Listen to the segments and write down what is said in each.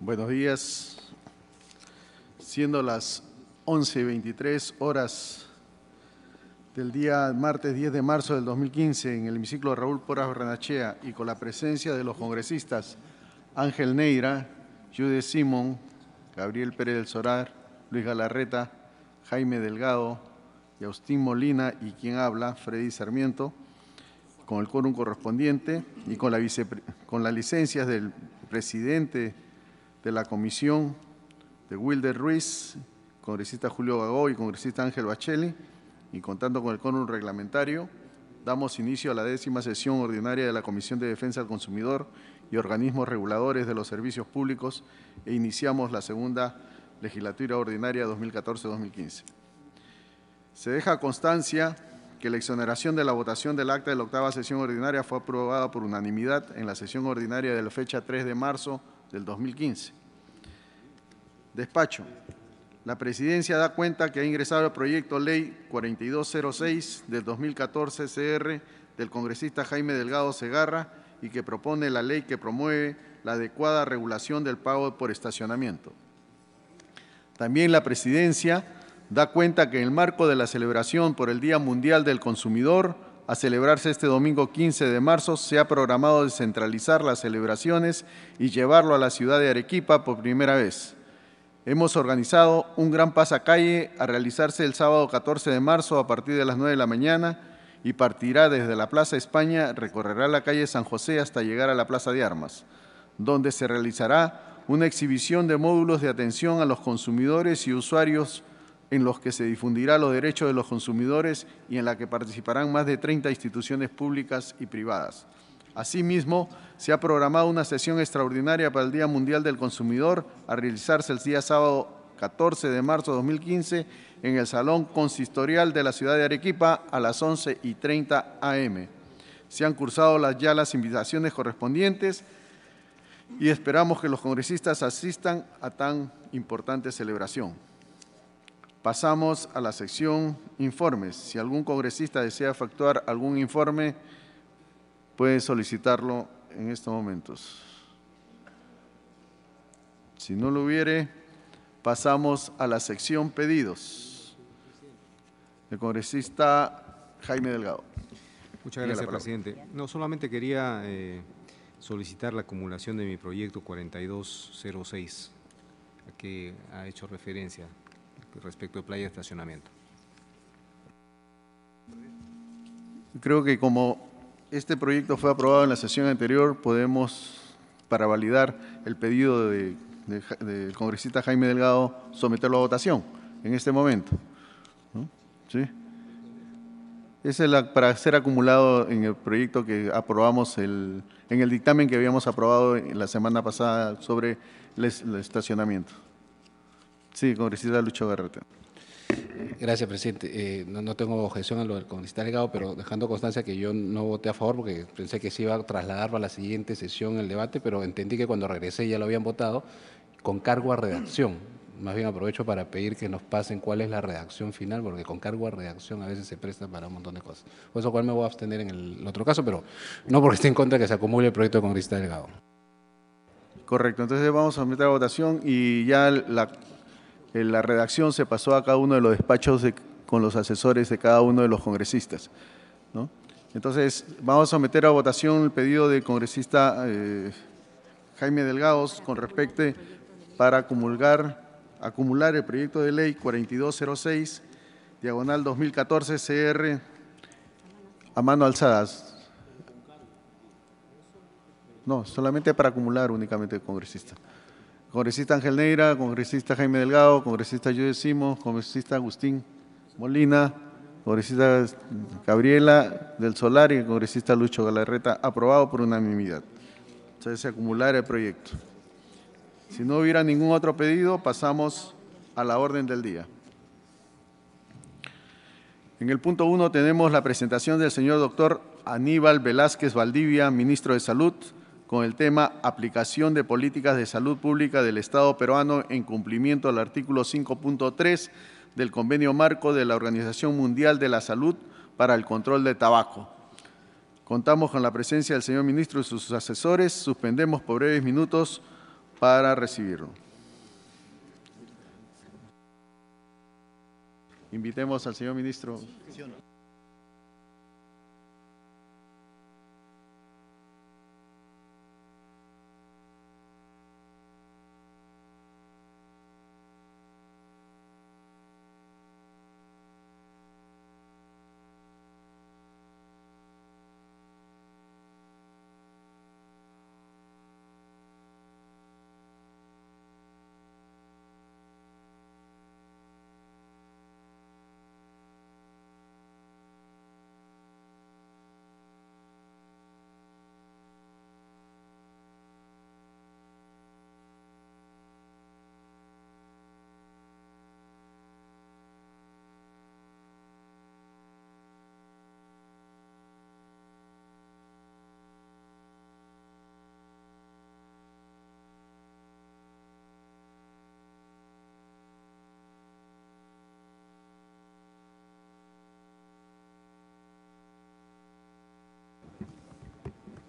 Buenos días. Siendo las 11:23 horas del día martes 10 de marzo del 2015 en el hemiciclo Raúl Porras Barrenechea y con la presencia de los congresistas Ángel Neira, Judith Simón, Gabriel Pérez del Solar, Luis Galarreta, Jaime Delgado, Agustín Molina y quien habla, Freddy Sarmiento, con el quórum correspondiente y con las licencias del presidente de la comisión, de Wilder Ruiz, congresista Julio Gagó y congresista Ángel Bacheli, y contando con el quórum reglamentario, damos inicio a la 10ª sesión ordinaria de la Comisión de Defensa del Consumidor y Organismos Reguladores de los Servicios Públicos e iniciamos la segunda legislatura ordinaria 2014-2015. Se deja constancia que la exoneración de la votación del acta de la 8ª sesión ordinaria fue aprobada por unanimidad en la sesión ordinaria de la fecha 3 de marzo del 2015. Despacho. La Presidencia da cuenta que ha ingresado el proyecto Ley 4206 del 2014 CR del congresista Jaime Delgado Segarra y que propone la ley que promueve la adecuada regulación del pago por estacionamiento. También la Presidencia da cuenta que en el marco de la celebración por el Día Mundial del Consumidor, a celebrarse este domingo 15 de marzo, se ha programado descentralizar las celebraciones y llevarlo a la ciudad de Arequipa por primera vez. Hemos organizado un gran pasacalle a realizarse el sábado 14 de marzo a partir de las 9 de la mañana y partirá desde la Plaza España, recorrerá la calle San José hasta llegar a la Plaza de Armas, donde se realizará una exhibición de módulos de atención a los consumidores y usuarios en los que se difundirá los derechos de los consumidores y en la que participarán más de 30 instituciones públicas y privadas. Asimismo, se ha programado una sesión extraordinaria para el Día Mundial del Consumidor a realizarse el día sábado 14 de marzo de 2015 en el Salón Consistorial de la ciudad de Arequipa a las 11:30 am. Se han cursado ya las invitaciones correspondientes y esperamos que los congresistas asistan a tan importante celebración. Pasamos a la sección informes. Si algún congresista desea efectuar algún informe, puede solicitarlo en estos momentos. Si no lo hubiere, pasamos a la sección pedidos. El congresista Jaime Delgado. Muchas gracias, presidente. No, solamente quería solicitar la acumulación de mi proyecto 4206, a que ha hecho referencia respecto de playa de estacionamiento. Creo que como este proyecto fue aprobado en la sesión anterior, podemos, para validar el pedido del congresista Jaime Delgado, someterlo a votación en este momento, ¿no? ¿Sí? Ese es para ser acumulado en el proyecto que aprobamos, en el dictamen que habíamos aprobado la semana pasada sobre el estacionamiento. Sí, congresista Lucho Garreta. Gracias, presidente. No tengo objeción a lo del congresista Delgado, pero dejando constancia que yo no voté a favor porque pensé que se iba a trasladar para la siguiente sesión el debate, pero entendí que cuando regresé ya lo habían votado con cargo a redacción. Más bien aprovecho para pedir que nos pasen cuál es la redacción final, porque con cargo a redacción a veces se presta para un montón de cosas. Por eso cual me voy a abstener en el otro caso, pero no porque esté en contra de que se acumule el proyecto del congresista Delgado. Correcto. Entonces vamos a someter a votación y ya la redacción se pasó a cada uno de los despachos con los asesores de cada uno de los congresistas, ¿no? Entonces, vamos a someter a votación el pedido del congresista Jaime Delgado con respecto para acumular el proyecto de ley 4206, diagonal 2014 CR, a mano alzada. No, solamente para acumular únicamente el congresista. Congresista Ángel Neira, congresista Jaime Delgado, congresista Judith Simón, congresista Agustín Molina, congresista Gabriela del Solar y congresista Lucho Galarreta, aprobado por unanimidad. Entonces, se acumulará el proyecto. Si no hubiera ningún otro pedido, pasamos a la orden del día. En el punto 1 tenemos la presentación del señor doctor Aníbal Velázquez Valdivia, ministro de Salud, con el tema Aplicación de Políticas de Salud Pública del Estado peruano en cumplimiento al artículo 5.3 del Convenio Marco de la Organización Mundial de la Salud para el Control de Tabaco. Contamos con la presencia del señor ministro y sus asesores. Suspendemos por breves minutos para recibirlo. Invitemos al señor ministro.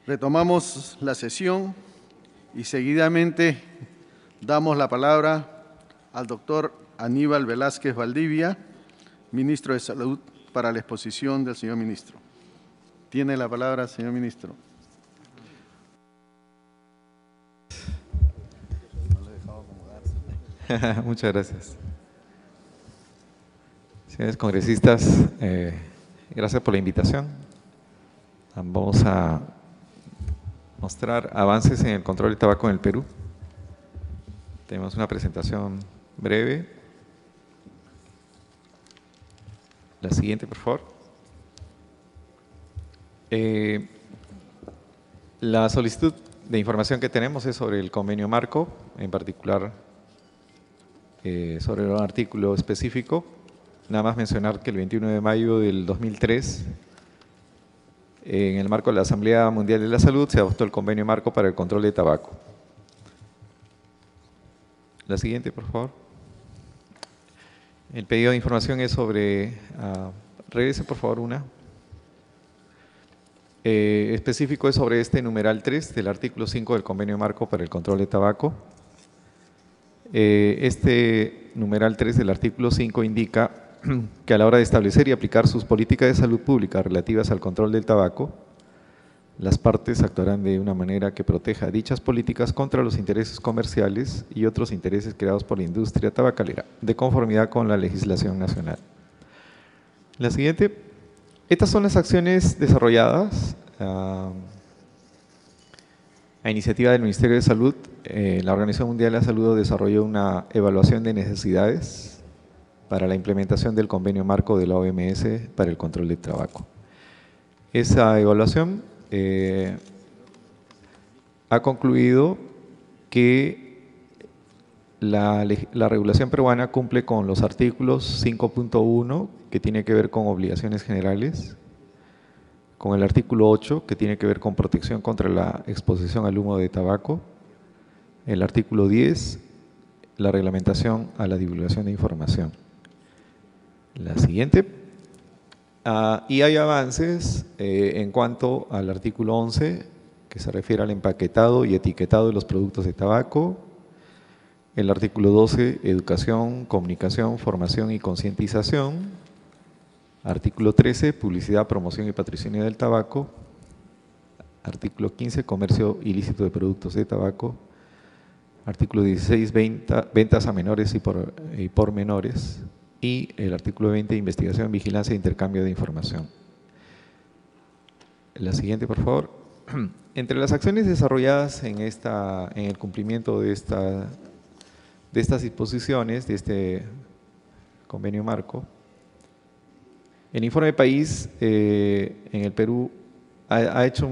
Retomamos la sesión y seguidamente damos la palabra al doctor Aníbal Velázquez Valdivia, ministro de Salud, para la exposición del señor ministro. Tiene la palabra, señor ministro. Muchas gracias. Señores congresistas, gracias por la invitación. Vamos a mostrar avances en el control del tabaco en el Perú. Tenemos una presentación breve. La siguiente, por favor. La solicitud de información que tenemos es sobre el convenio marco, en particular sobre un artículo específico. Nada más mencionar que el 21 de mayo del 2003, en el marco de la Asamblea Mundial de la Salud, se adoptó el convenio marco para el control de tabaco. La siguiente, por favor. El pedido de información es sobre… regrese, por favor, una. Específico es sobre este numeral 3 del artículo 5 del convenio marco para el control de tabaco. Este numeral 3 del artículo 5 indica que a la hora de establecer y aplicar sus políticas de salud pública relativas al control del tabaco, las partes actuarán de una manera que proteja dichas políticas contra los intereses comerciales y otros intereses creados por la industria tabacalera, de conformidad con la legislación nacional. La siguiente. Estas son las acciones desarrolladas a iniciativa del Ministerio de Salud. La Organización Mundial de la Salud desarrolló una evaluación de necesidades para la implementación del convenio marco de la OMS para el control del tabaco. Esa evaluación ha concluido que la regulación peruana cumple con los artículos 5.1, que tiene que ver con obligaciones generales, con el artículo 8, que tiene que ver con protección contra la exposición al humo de tabaco, el artículo 10, la reglamentación a la divulgación de información. La siguiente. Y hay avances en cuanto al artículo 11, que se refiere al empaquetado y etiquetado de los productos de tabaco. El artículo 12, educación, comunicación, formación y concientización. Artículo 13, publicidad, promoción y patrocinio del tabaco. Artículo 15, comercio ilícito de productos de tabaco. Artículo 16, ventas a menores y por menores. Y el artículo 20, investigación, vigilancia e intercambio de información. La siguiente, por favor. Entre las acciones desarrolladas en el cumplimiento de estas disposiciones, de este convenio marco, el informe de país en el Perú se ha hecho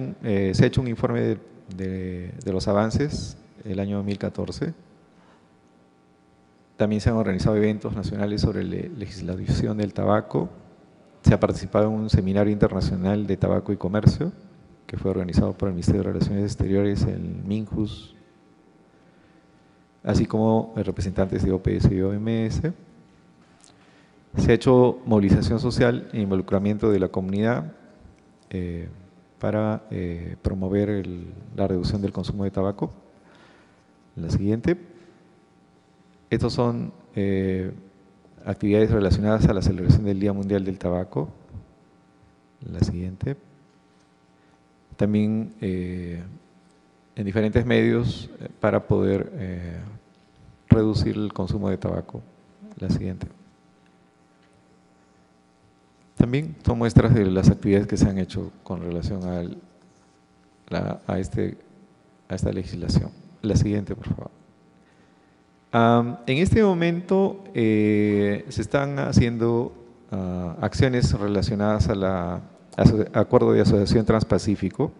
un informe de los avances el año 2014. También se han organizado eventos nacionales sobre legislación del tabaco. Se ha participado en un seminario internacional de tabaco y comercio, que fue organizado por el Ministerio de Relaciones Exteriores, el MINJUS, así como representantes de OPS y OMS. Se ha hecho movilización social e involucramiento de la comunidad para promover la reducción del consumo de tabaco. La siguiente. Estos son actividades relacionadas a la celebración del Día Mundial del Tabaco. La siguiente. También en diferentes medios para poder reducir el consumo de tabaco. La siguiente. También son muestras de las actividades que se han hecho con relación a esta legislación. La siguiente, por favor. En este momento se están haciendo acciones relacionadas al Acuerdo de Asociación Transpacífico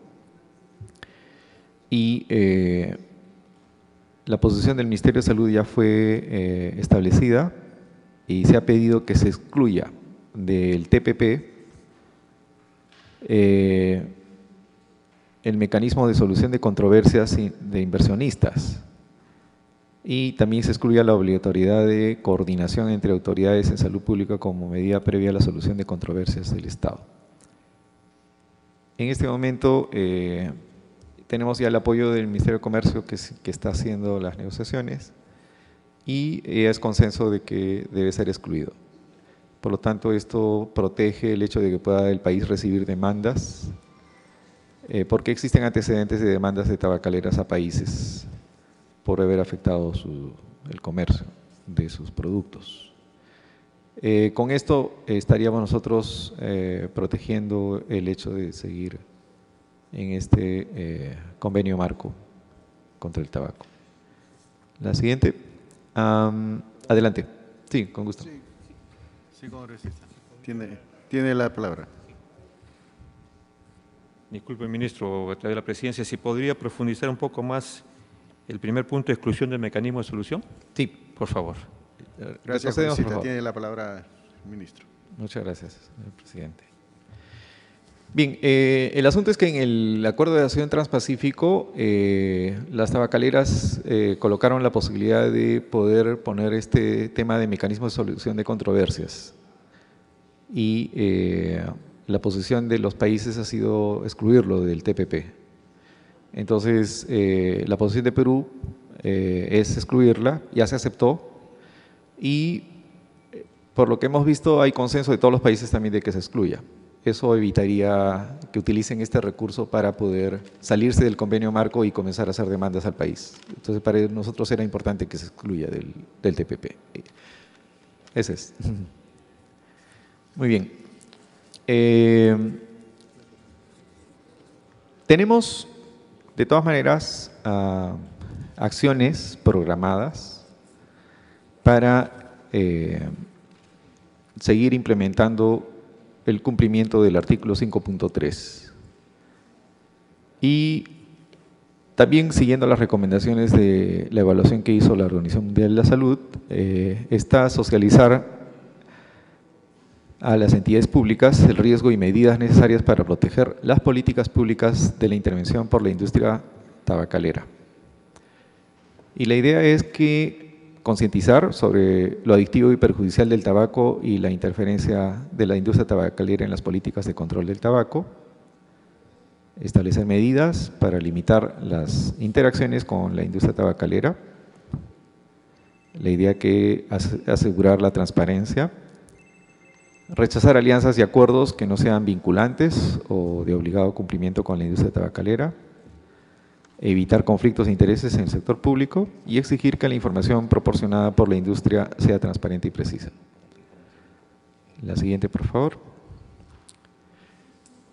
y la posición del Ministerio de Salud ya fue establecida y se ha pedido que se excluya del TPP el mecanismo de solución de controversias de inversionistas y también se excluya la obligatoriedad de coordinación entre autoridades en salud pública como medida previa a la solución de controversias del Estado. En este momento tenemos ya el apoyo del Ministerio de Comercio que está haciendo las negociaciones y es consenso de que debe ser excluido. Por lo tanto, esto protege el hecho de que pueda el país recibir demandas, porque existen antecedentes de demandas de tabacaleras a países por haber afectado el comercio de sus productos. Con esto estaríamos nosotros protegiendo el hecho de seguir en este convenio marco contra el tabaco. La siguiente. Adelante. Sí, con gusto. Sí, congresista. Tiene la palabra. Disculpe, ministro, a través de la presidencia, si podría profundizar un poco más el primer punto, exclusión del mecanismo de solución. Sí, por favor. Gracias, congresista. Tiene la palabra el ministro. Muchas gracias, señor presidente. Bien, el asunto es que en el Acuerdo de Asociación Transpacífico las tabacaleras colocaron la posibilidad de poder poner este tema de mecanismo de solución de controversias y la posición de los países ha sido excluirlo del TPP. Entonces, la posición de Perú es excluirla, ya se aceptó y por lo que hemos visto hay consenso de todos los países también de que se excluya. Eso evitaría que utilicen este recurso para poder salirse del convenio marco y comenzar a hacer demandas al país. Entonces, para nosotros era importante que se excluya del TPP. Ese es. Muy bien. Tenemos, de todas maneras, acciones programadas para seguir implementando el cumplimiento del artículo 5.3. Y también siguiendo las recomendaciones de la evaluación que hizo la Organización Mundial de la Salud, está socializar a las entidades públicas el riesgo y medidas necesarias para proteger las políticas públicas de la intervención por la industria tabacalera. Y la idea es que concientizar sobre lo adictivo y perjudicial del tabaco y la interferencia de la industria tabacalera en las políticas de control del tabaco, establecer medidas para limitar las interacciones con la industria tabacalera, la idea que asegurar la transparencia, rechazar alianzas y acuerdos que no sean vinculantes o de obligado cumplimiento con la industria tabacalera, evitar conflictos de intereses en el sector público y exigir que la información proporcionada por la industria sea transparente y precisa. La siguiente, por favor.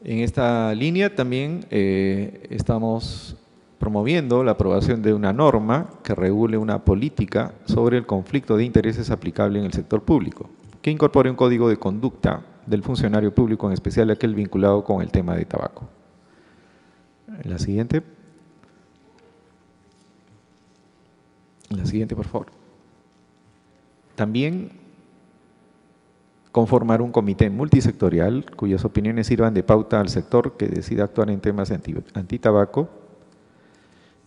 En esta línea también estamos promoviendo la aprobación de una norma que regule una política sobre el conflicto de intereses aplicable en el sector público, que incorpore un código de conducta del funcionario público, en especial aquel vinculado con el tema de tabaco. La siguiente. La siguiente, por favor. También conformar un comité multisectorial cuyas opiniones sirvan de pauta al sector que decida actuar en temas antitabaco.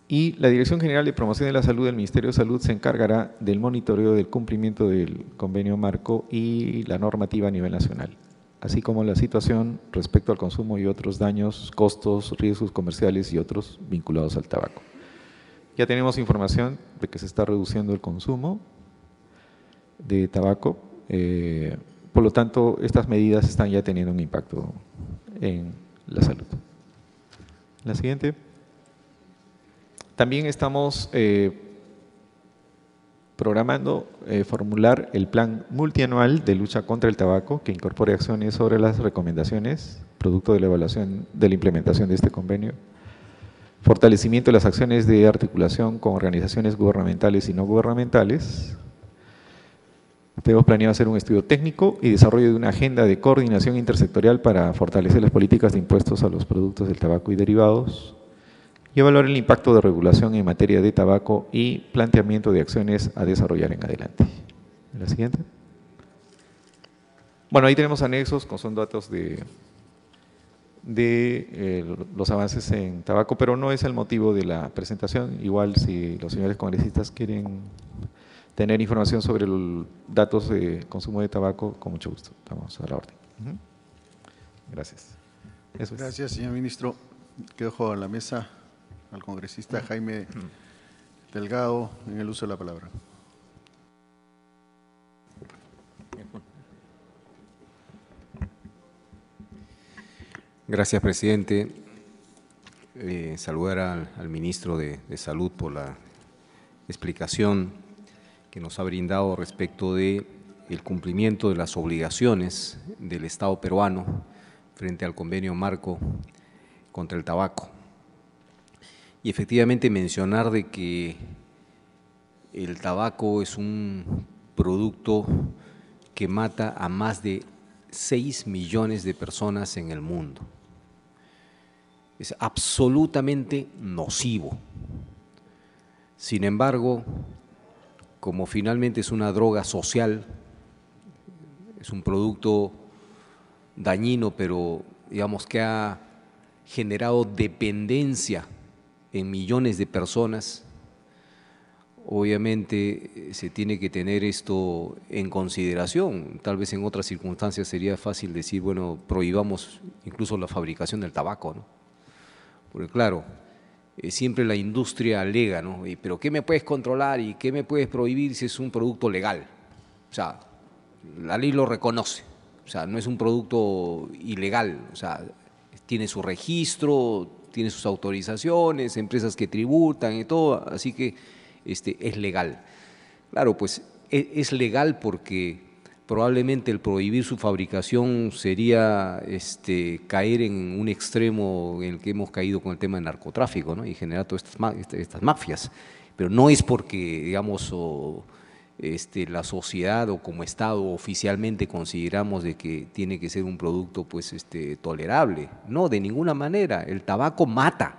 Y la Dirección General de Promoción de la Salud del Ministerio de Salud se encargará del monitoreo del cumplimiento del convenio marco y la normativa a nivel nacional, así como la situación respecto al consumo y otros daños, costos, riesgos comerciales y otros vinculados al tabaco. Ya tenemos información de que se está reduciendo el consumo de tabaco. Por lo tanto, estas medidas están ya teniendo un impacto en la salud. La siguiente. También estamos programando formular el plan multianual de lucha contra el tabaco que incorpore acciones sobre las recomendaciones, producto de la evaluación de la implementación de este convenio, fortalecimiento de las acciones de articulación con organizaciones gubernamentales y no gubernamentales. Tenemos planeado hacer un estudio técnico y desarrollo de una agenda de coordinación intersectorial para fortalecer las políticas de impuestos a los productos del tabaco y derivados y evaluar el impacto de regulación en materia de tabaco y planteamiento de acciones a desarrollar en adelante. La siguiente. Bueno, ahí tenemos anexos, son datos de los avances en tabaco, pero no es el motivo de la presentación. Igual si los señores congresistas quieren tener información sobre los datos de consumo de tabaco, con mucho gusto, estamos a la orden. Gracias. Eso es. Gracias, señor ministro. Dejo a la mesa al congresista Jaime Delgado en el uso de la palabra. Gracias, presidente. Saludar al ministro de Salud por la explicación que nos ha brindado respecto de el cumplimiento de las obligaciones del Estado peruano frente al convenio marco contra el tabaco. Y efectivamente mencionar de que el tabaco es un producto que mata a más de 6 millones de personas en el mundo. Es absolutamente nocivo. Sin embargo, como finalmente es una droga social, es un producto dañino, pero digamos que ha generado dependencia en millones de personas, obviamente se tiene que tener esto en consideración. Tal vez en otras circunstancias sería fácil decir, bueno, prohibamos incluso la fabricación del tabaco, ¿no? Porque claro, siempre la industria alega, ¿no? Pero ¿qué me puedes controlar y qué me puedes prohibir si es un producto legal? O sea, la ley lo reconoce, o sea, no es un producto ilegal, o sea, tiene su registro, tiene sus autorizaciones, empresas que tributan y todo, así que es legal. Claro, pues es legal porque probablemente el prohibir su fabricación sería caer en un extremo en el que hemos caído con el tema del narcotráfico, ¿no? Y generar todas estas mafias, pero no es porque, digamos, la sociedad o como Estado oficialmente consideramos de que tiene que ser un producto pues, tolerable. No, de ninguna manera. El tabaco mata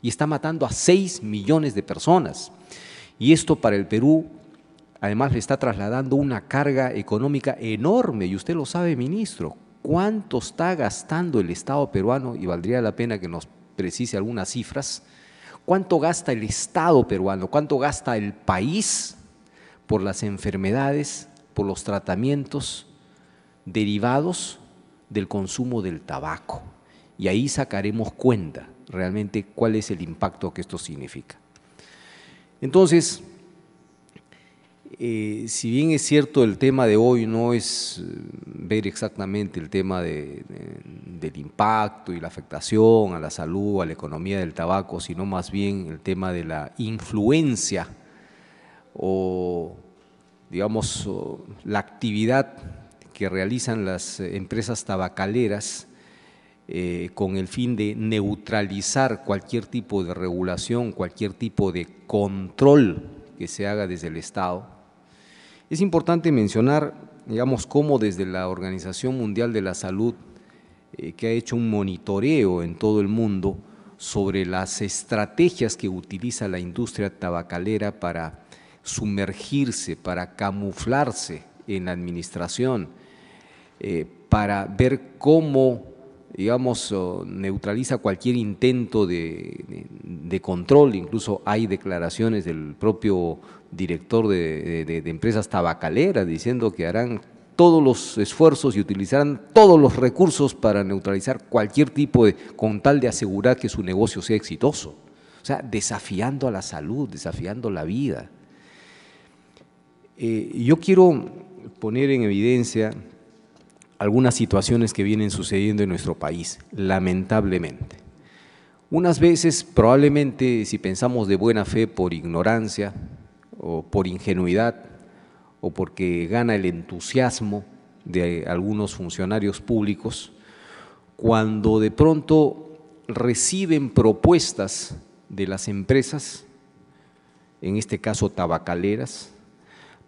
y está matando a 6 millones de personas. Y esto para el Perú además le está trasladando una carga económica enorme, y usted lo sabe, ministro. ¿Cuánto está gastando el Estado peruano? Y valdría la pena que nos precise algunas cifras. ¿Cuánto gasta el Estado peruano? ¿Cuánto gasta el país por las enfermedades, por los tratamientos derivados del consumo del tabaco? Y ahí sacaremos cuenta realmente cuál es el impacto que esto significa. Entonces, si bien es cierto el tema de hoy no es ver exactamente el tema del impacto y la afectación a la salud, a la economía del tabaco, sino más bien el tema de la influencia o, digamos, la actividad que realizan las empresas tabacaleras con el fin de neutralizar cualquier tipo de regulación, cualquier tipo de control que se haga desde el Estado. Es importante mencionar, digamos, cómo desde la Organización Mundial de la Salud, que ha hecho un monitoreo en todo el mundo sobre las estrategias que utiliza la industria tabacalera para sumergirse, para camuflarse en la administración, para ver cómo, digamos, neutraliza cualquier intento de control. Incluso hay declaraciones del propio director de empresas tabacaleras diciendo que harán todos los esfuerzos y utilizarán todos los recursos para neutralizar cualquier tipo con tal de asegurar que su negocio sea exitoso. o sea, desafiando a la salud, desafiando la vida. Yo quiero poner en evidencia algunas situaciones que vienen sucediendo en nuestro país, lamentablemente. Unas veces, probablemente, si pensamos de buena fe por ignorancia o por ingenuidad o porque gana el entusiasmo de algunos funcionarios públicos, cuando de pronto reciben propuestas de las empresas, en este caso tabacaleras,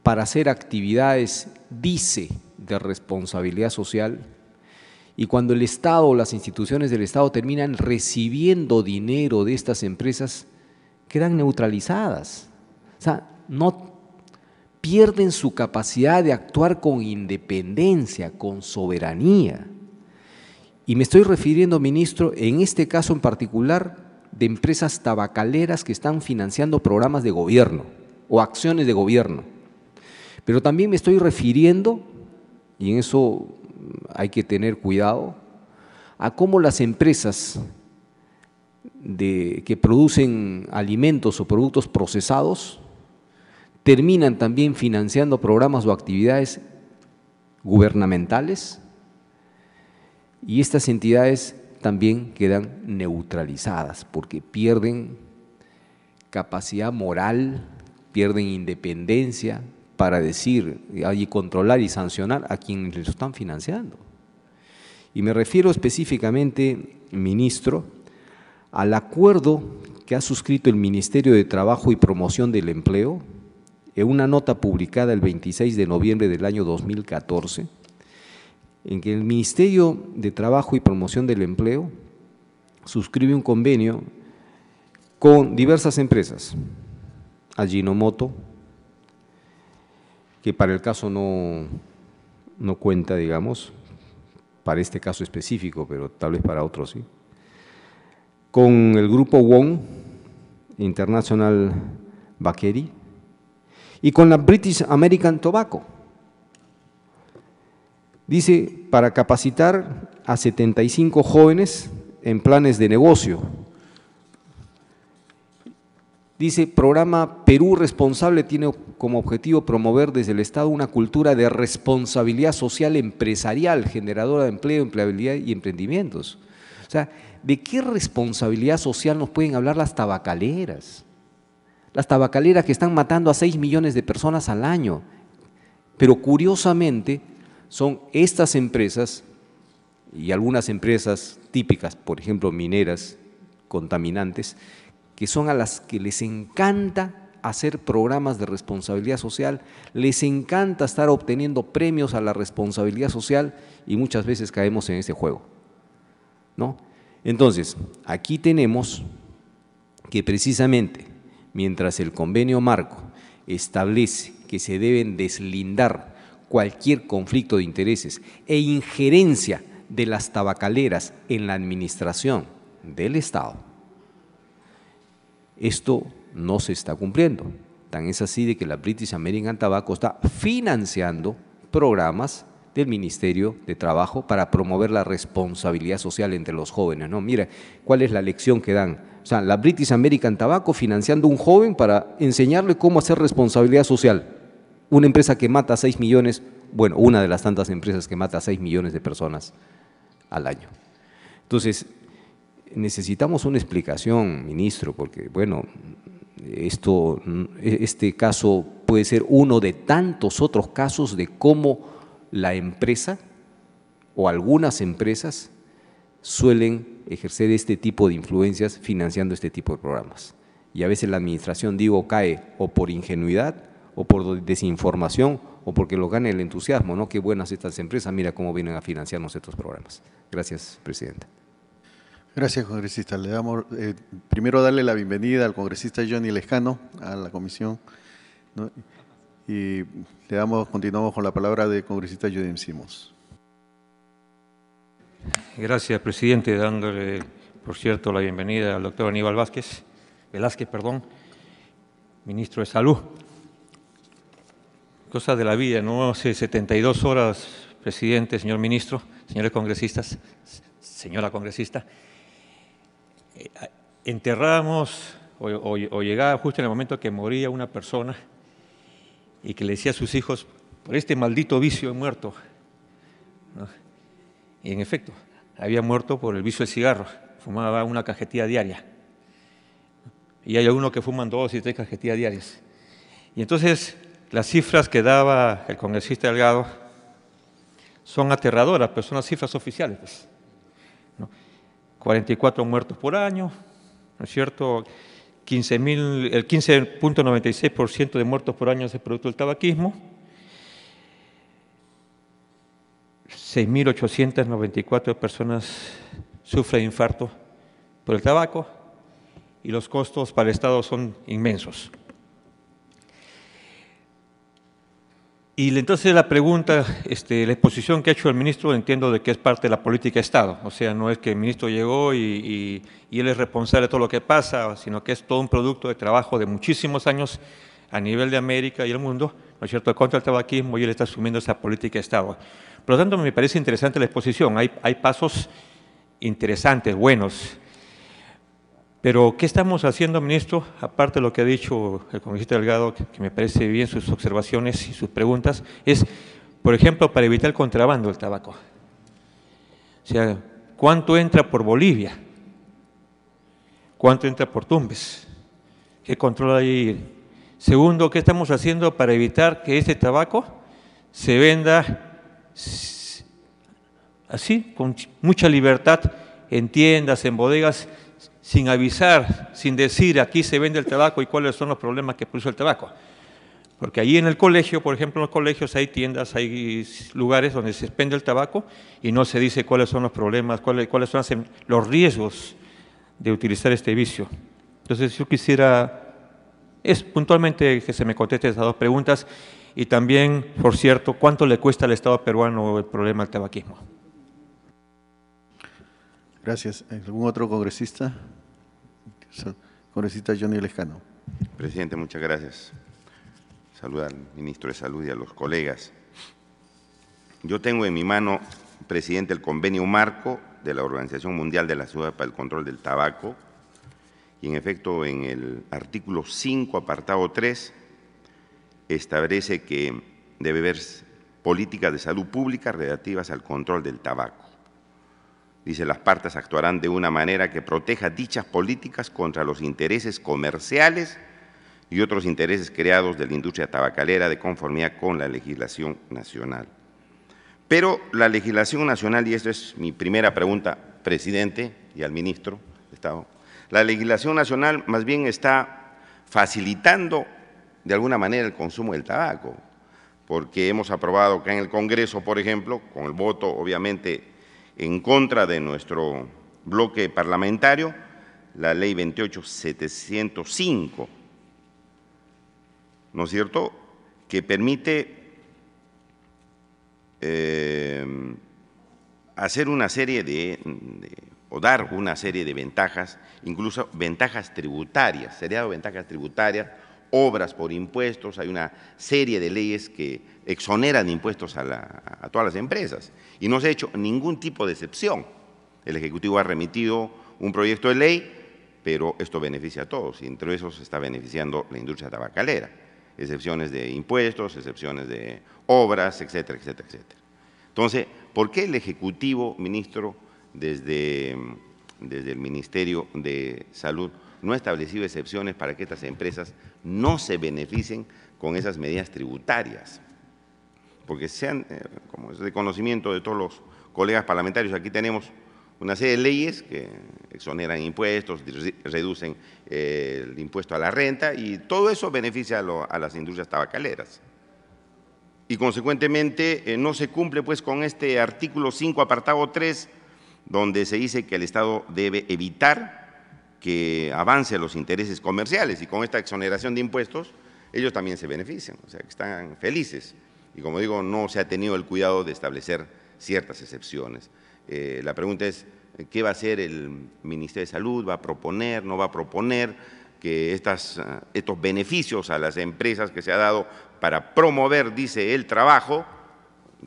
para hacer actividades, dice, de responsabilidad social, y cuando el Estado o las instituciones del Estado terminan recibiendo dinero de estas empresas, quedan neutralizadas. O sea, no pierden su capacidad de actuar con independencia, con soberanía. Y me estoy refiriendo, ministro, en este caso en particular, de empresas tabacaleras que están financiando programas de gobierno o acciones de gobierno. Pero también me estoy refiriendo, y en eso hay que tener cuidado, a cómo las empresas que producen alimentos o productos procesados terminan también financiando programas o actividades gubernamentales, y estas entidades también quedan neutralizadas porque pierden capacidad moral, pierden independencia para decir y controlar y sancionar a quienes les están financiando. Y me refiero específicamente, ministro, al acuerdo que ha suscrito el Ministerio de Trabajo y Promoción del Empleo en una nota publicada el 26 de noviembre del año 2014, en que el Ministerio de Trabajo y Promoción del Empleo suscribe un convenio con diversas empresas, Ajinomoto, que para el caso no cuenta, digamos, para este caso específico, pero tal vez para otros sí, con el grupo WON, International Bakery, y con la British American Tobacco. Dice, para capacitar a 75 jóvenes en planes de negocio. Dice, programa Perú Responsable tiene como objetivo promover desde el Estado una cultura de responsabilidad social empresarial, generadora de empleo, empleabilidad y emprendimientos. O sea, ¿de qué responsabilidad social nos pueden hablar las tabacaleras? Las tabacaleras que están matando a 6 millones de personas al año. Pero curiosamente son estas empresas y algunas empresas típicas, por ejemplo mineras, contaminantes, que son a las que les encanta hacer programas de responsabilidad social, les encanta estar obteniendo premios a la responsabilidad social y muchas veces caemos en ese juego, ¿no? Entonces, aquí tenemos que precisamente, mientras el convenio marco establece que se deben deslindar cualquier conflicto de intereses e injerencia de las tabacaleras en la administración del Estado, esto no se está cumpliendo. Tan es así de que la British American Tobacco está financiando programas del Ministerio de Trabajo para promover la responsabilidad social entre los jóvenes, ¿no? Mira, ¿cuál es la lección que dan? O sea, la British American Tobacco financiando a un joven para enseñarle cómo hacer responsabilidad social. Una empresa que mata a 6 millones, bueno, una de las tantas empresas que mata a 6 millones de personas al año. Entonces, necesitamos una explicación, ministro, porque, bueno, este caso puede ser uno de tantos otros casos de cómo la empresa o algunas empresas suelen ejercer este tipo de influencias financiando este tipo de programas. Y a veces la administración, digo, cae o por ingenuidad o por desinformación o porque lo gana el entusiasmo, ¿no? Qué buenas estas empresas, mira cómo vienen a financiarnos estos programas. Gracias, presidenta. Gracias, congresista. Le damos primero darle la bienvenida al congresista Johnny Lescano a la comisión, ¿no? Y continuamos con la palabra del congresista Judim Simons. Gracias, presidente, dándole, por cierto, la bienvenida al doctor Aníbal Velázquez, ministro de Salud. Cosas de la vida, ¿no? Hace 72 horas, presidente, señor ministro, señores congresistas, señora congresista, enterramos o llegaba justo en el momento que moría una persona y que le decía a sus hijos, por este maldito vicio he muerto, ¿no? Y en efecto, había muerto por el vicio del cigarro, fumaba una cajetilla diaria. Y hay algunos que fuman 2 y 3 cajetillas diarias. Y entonces, las cifras que daba el congresista Delgado son aterradoras, pero son las cifras oficiales, pues, ¿no? 44 muertos por año, ¿no es cierto? El 15.96% de muertos por año es el producto del tabaquismo, 6.894 personas sufren infarto por el tabaco y los costos para el Estado son inmensos. Y entonces la pregunta, la exposición que ha hecho el ministro, entiendo de que es parte de la política de Estado, o sea, no es que el ministro llegó y él es responsable de todo lo que pasa, sino que es todo un producto de trabajo de muchísimos años a nivel de América y el mundo, ¿no es cierto?, contra el tabaquismo, y él está asumiendo esa política de Estado. Por lo tanto, me parece interesante la exposición, hay pasos interesantes, buenos. Pero, ¿qué estamos haciendo, ministro? Aparte de lo que ha dicho el congresista Delgado, que me parece bien sus observaciones y sus preguntas, es, por ejemplo, para evitar el contrabando del tabaco. O sea, ¿cuánto entra por Bolivia? ¿Cuánto entra por Tumbes? ¿Qué control hay? Segundo, ¿qué estamos haciendo para evitar que este tabaco se venda así, con mucha libertad, en tiendas, en bodegas, sin avisar, sin decir aquí se vende el tabaco y cuáles son los problemas que produce el tabaco? Porque allí en el colegio, por ejemplo, en los colegios hay tiendas, hay lugares donde se expende el tabaco y no se dice cuáles son los problemas, cuáles son los riesgos de utilizar este vicio. Entonces yo quisiera, puntualmente que se me conteste esas 2 preguntas y también, por cierto, ¿cuánto le cuesta al Estado peruano el problema del tabaquismo? Gracias. ¿Algún otro congresista? Congresista Johnny Lescano. Presidente, muchas gracias. Saludo al ministro de Salud y a los colegas. Yo tengo en mi mano, presidente, el convenio marco de la Organización Mundial de la Salud para el Control del Tabaco, y en efecto en el artículo 5, apartado 3, establece que debe haber políticas de salud pública relativas al control del tabaco. Dice, las partes actuarán de una manera que proteja dichas políticas contra los intereses comerciales y otros intereses creados de la industria tabacalera de conformidad con la legislación nacional. Pero la legislación nacional, y esto es mi primera pregunta, presidente, y al ministro de Estado, la legislación nacional más bien está facilitando de alguna manera el consumo del tabaco, porque hemos aprobado acá en el Congreso, por ejemplo, con el voto obviamente en contra de nuestro bloque parlamentario, la ley 28705, ¿no es cierto?, que permite hacer una serie o dar una serie de ventajas, incluso ventajas tributarias, se le ha dado ventajas tributarias, obras por impuestos, hay una serie de leyes que exoneran de impuestos a todas las empresas y no se ha hecho ningún tipo de excepción. El Ejecutivo ha remitido un proyecto de ley, pero esto beneficia a todos y entre esos se está beneficiando la industria tabacalera. Excepciones de impuestos, excepciones de obras, etcétera, etcétera, etcétera. Entonces, ¿por qué el Ejecutivo, ministro, desde el Ministerio de Salud, no ha establecido excepciones para que estas empresas no se beneficien con esas medidas tributarias? Porque como es de conocimiento de todos los colegas parlamentarios, aquí tenemos una serie de leyes que exoneran impuestos, reducen el impuesto a la renta y todo eso beneficia a las industrias tabacaleras. Y consecuentemente no se cumple pues con este artículo 5, apartado 3, donde se dice que el Estado debe evitar que avance los intereses comerciales y con esta exoneración de impuestos ellos también se benefician, o sea que están felices. Y como digo, no se ha tenido el cuidado de establecer ciertas excepciones. La pregunta es, ¿qué va a hacer el Ministerio de Salud? ¿Va a proponer, no va a proponer que estos beneficios a las empresas que se ha dado para promover, dice, el trabajo,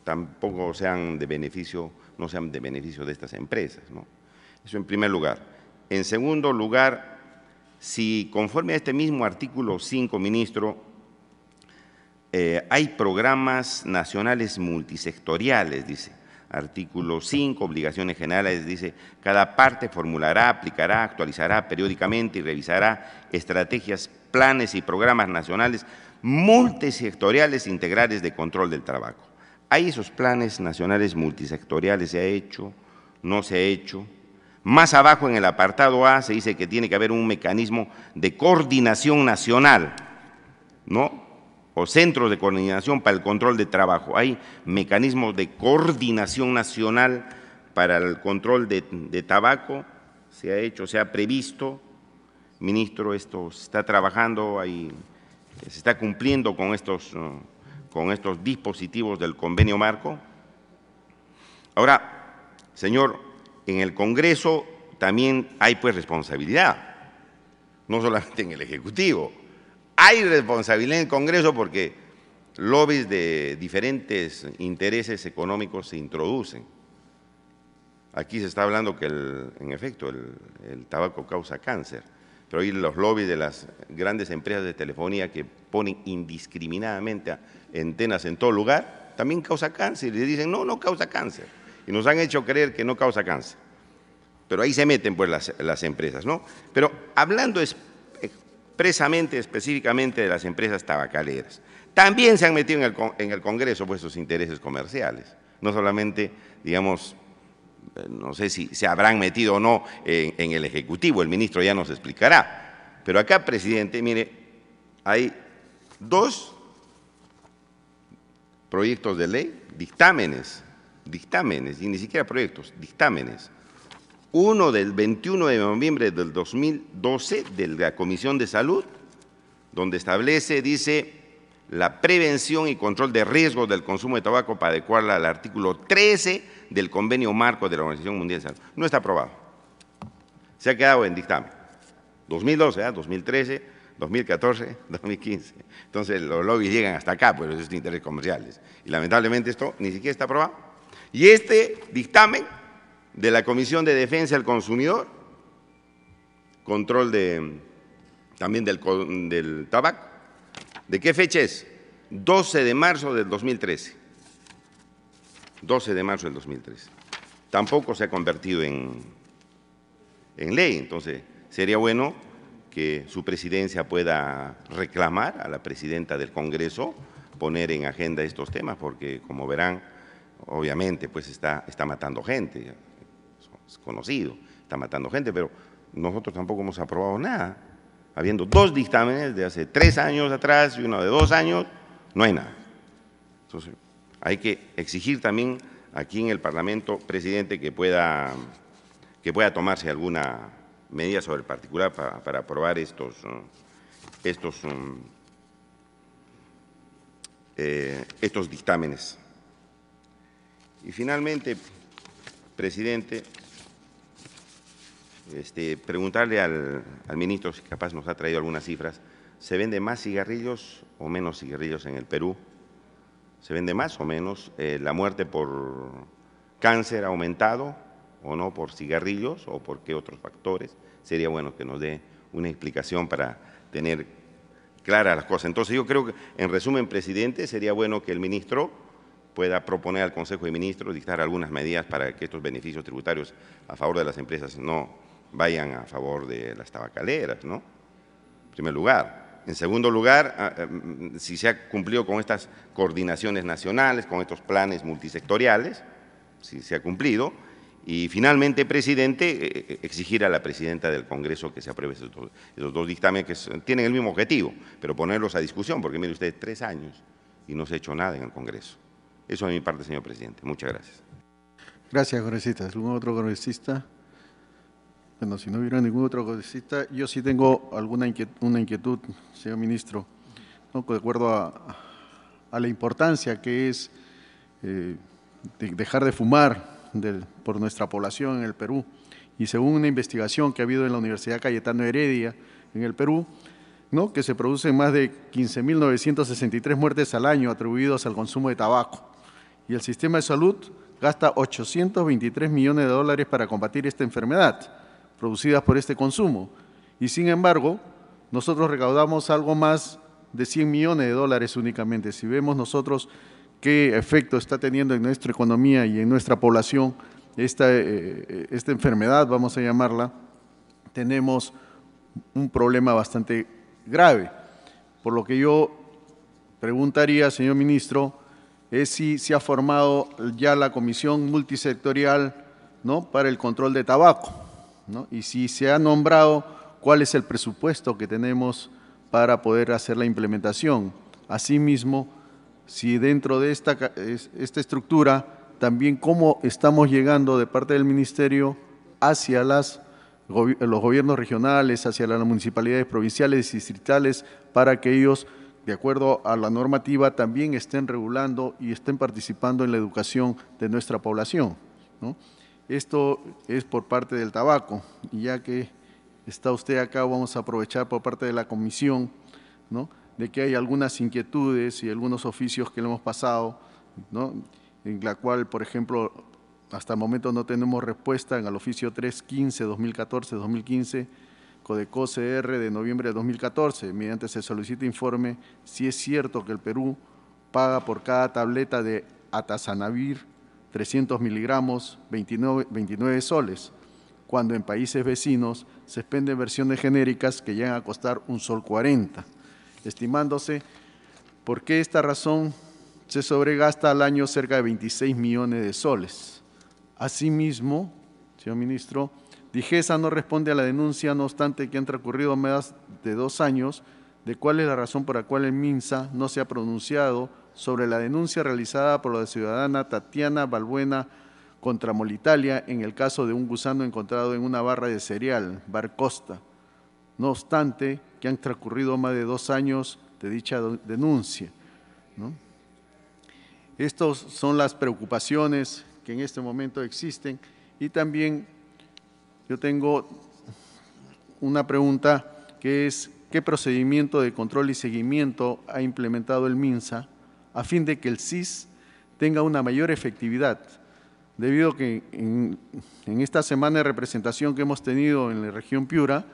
tampoco sean de beneficio, no sean de beneficio de estas empresas, ¿no? Eso en primer lugar. En segundo lugar, si conforme a este mismo artículo 5, ministro, hay programas nacionales multisectoriales, dice, artículo 5, obligaciones generales, dice, cada parte formulará, aplicará, actualizará periódicamente y revisará estrategias, planes y programas nacionales multisectoriales integrales de control del tabaco. ¿Hay esos planes nacionales multisectoriales? ¿Se ha hecho? ¿No se ha hecho? Más abajo en el apartado A se dice que tiene que haber un mecanismo de coordinación nacional, ¿no? O centros de coordinación para el control de trabajo. ¿Hay mecanismos de coordinación nacional para el control de tabaco? ¿Se ha hecho, se ha previsto? Ministro, esto se está trabajando, se está cumpliendo con estos dispositivos del convenio marco. Ahora, señor, en el Congreso también hay pues responsabilidad, no solamente en el Ejecutivo. Hay responsabilidad en el Congreso porque lobbies de diferentes intereses económicos se introducen. Aquí se está hablando que, en efecto, el tabaco causa cáncer, pero hay los lobbies de las grandes empresas de telefonía que ponen indiscriminadamente antenas en todo lugar, también causa cáncer, y le dicen, no, no causa cáncer, y nos han hecho creer que no causa cáncer. Pero ahí se meten pues las empresas, ¿no? Pero hablando expresamente, específicamente de las empresas tabacaleras, también se han metido en el Congreso pues sus intereses comerciales, no solamente, digamos, no sé si se habrán metido o no en el Ejecutivo, el ministro ya nos explicará, pero acá, presidente, mire, hay 2 proyectos de ley, dictámenes, y ni siquiera proyectos, dictámenes. Uno del 21 de noviembre del 2012 de la Comisión de Salud, donde establece, dice, la prevención y control de riesgos del consumo de tabaco para adecuarla al artículo 13 del Convenio Marco de la Organización Mundial de Salud. No está aprobado. Se ha quedado en dictamen. 2012, 2013, 2014, 2015. Entonces los lobbies llegan hasta acá, pues estos intereses comerciales. Y lamentablemente esto ni siquiera está aprobado. Y este dictamen de la Comisión de Defensa del Consumidor, control también del tabaco, ¿de qué fecha es? 12 de marzo del 2013. 12 de marzo del 2013. Tampoco se ha convertido en ley, entonces sería bueno que su presidencia pueda reclamar a la presidenta del Congreso poner en agenda estos temas, porque como verán, obviamente pues está matando gente, es conocido, está matando gente, pero nosotros tampoco hemos aprobado nada. Habiendo 2 dictámenes de hace 3 años atrás y uno de 2 años, no hay nada. Entonces, hay que exigir también aquí en el Parlamento, presidente, que pueda tomarse alguna medida sobre el particular para aprobar estos dictámenes. Y finalmente, presidente, preguntarle al ministro si capaz nos ha traído algunas cifras. ¿Se vende más cigarrillos o menos cigarrillos en el Perú? ¿Se vende más o menos? ¿La muerte por cáncer ha aumentado o no por cigarrillos o por qué otros factores? Sería bueno que nos dé una explicación para tener claras las cosas. Entonces yo creo que, en resumen, presidente, sería bueno que el ministro pueda proponer al Consejo de Ministros dictar algunas medidas para que estos beneficios tributarios a favor de las empresas no vayan a favor de las tabacaleras, ¿no? En primer lugar. En segundo lugar, si se ha cumplido con estas coordinaciones nacionales, con estos planes multisectoriales, si se ha cumplido. Y finalmente, presidente, exigir a la presidenta del Congreso que se apruebe esos 2 dictámenes que tienen el mismo objetivo, pero ponerlos a discusión, porque mire usted, 3 años y no se ha hecho nada en el Congreso. Eso de mi parte, señor presidente. Muchas gracias. Gracias, congresista. ¿Algún otro congresista? Bueno, si no hubiera ningún otro congresista, yo sí tengo una inquietud, señor ministro, ¿no? De acuerdo a la importancia que es de dejar de fumar por nuestra población en el Perú. Y según una investigación que ha habido en la Universidad Cayetano Heredia en el Perú, ¿no? Que se producen más de 15.963 muertes al año atribuidos al consumo de tabaco. Y el sistema de salud gasta 823 millones de dólares para combatir esta enfermedad producida por este consumo. Y sin embargo, nosotros recaudamos algo más de 100 millones de dólares únicamente. Si vemos nosotros qué efecto está teniendo en nuestra economía y en nuestra población esta enfermedad, vamos a llamarla, tenemos un problema bastante grave. Por lo que yo preguntaría, señor ministro, es si se ha formado ya la comisión multisectorial, ¿no?, para el control de tabaco, ¿no?, y si se ha nombrado cuál es el presupuesto que tenemos para poder hacer la implementación. Asimismo, si dentro de esta estructura, también cómo estamos llegando de parte del Ministerio hacia los gobiernos regionales, hacia las municipalidades provinciales y distritales, para que ellos, de acuerdo a la normativa, también estén regulando y estén participando en la educación de nuestra población, ¿no? Esto es por parte del tabaco, y ya que está usted acá, vamos a aprovechar por parte de la comisión, ¿no?, de que hay algunas inquietudes y algunos oficios que le hemos pasado, ¿no?, en la cual, por ejemplo, hasta el momento no tenemos respuesta en el oficio 315-2014-2015, Codeco CR de noviembre de 2014, mediante se solicita informe si es cierto que el Perú paga por cada tableta de Atazanavir 300 miligramos 29 soles, cuando en países vecinos se expenden versiones genéricas que llegan a costar $1.40, estimándose por qué esta razón se sobregasta al año cerca de 26 millones de soles. Asimismo, señor ministro, DIGESA no responde a la denuncia, no obstante que han transcurrido más de 2 años, de cuál es la razón por la cual el MINSA no se ha pronunciado sobre la denuncia realizada por la ciudadana Tatiana Balbuena contra Molitalia en el caso de un gusano encontrado en una barra de cereal, Bar Costa. No obstante que han transcurrido más de 2 años de dicha denuncia, ¿no? Estas son las preocupaciones que en este momento existen, y también yo tengo una pregunta que es ¿qué procedimiento de control y seguimiento ha implementado el MINSA a fin de que el SIS tenga una mayor efectividad? Debido a que en esta semana de representación que hemos tenido en la región Piura,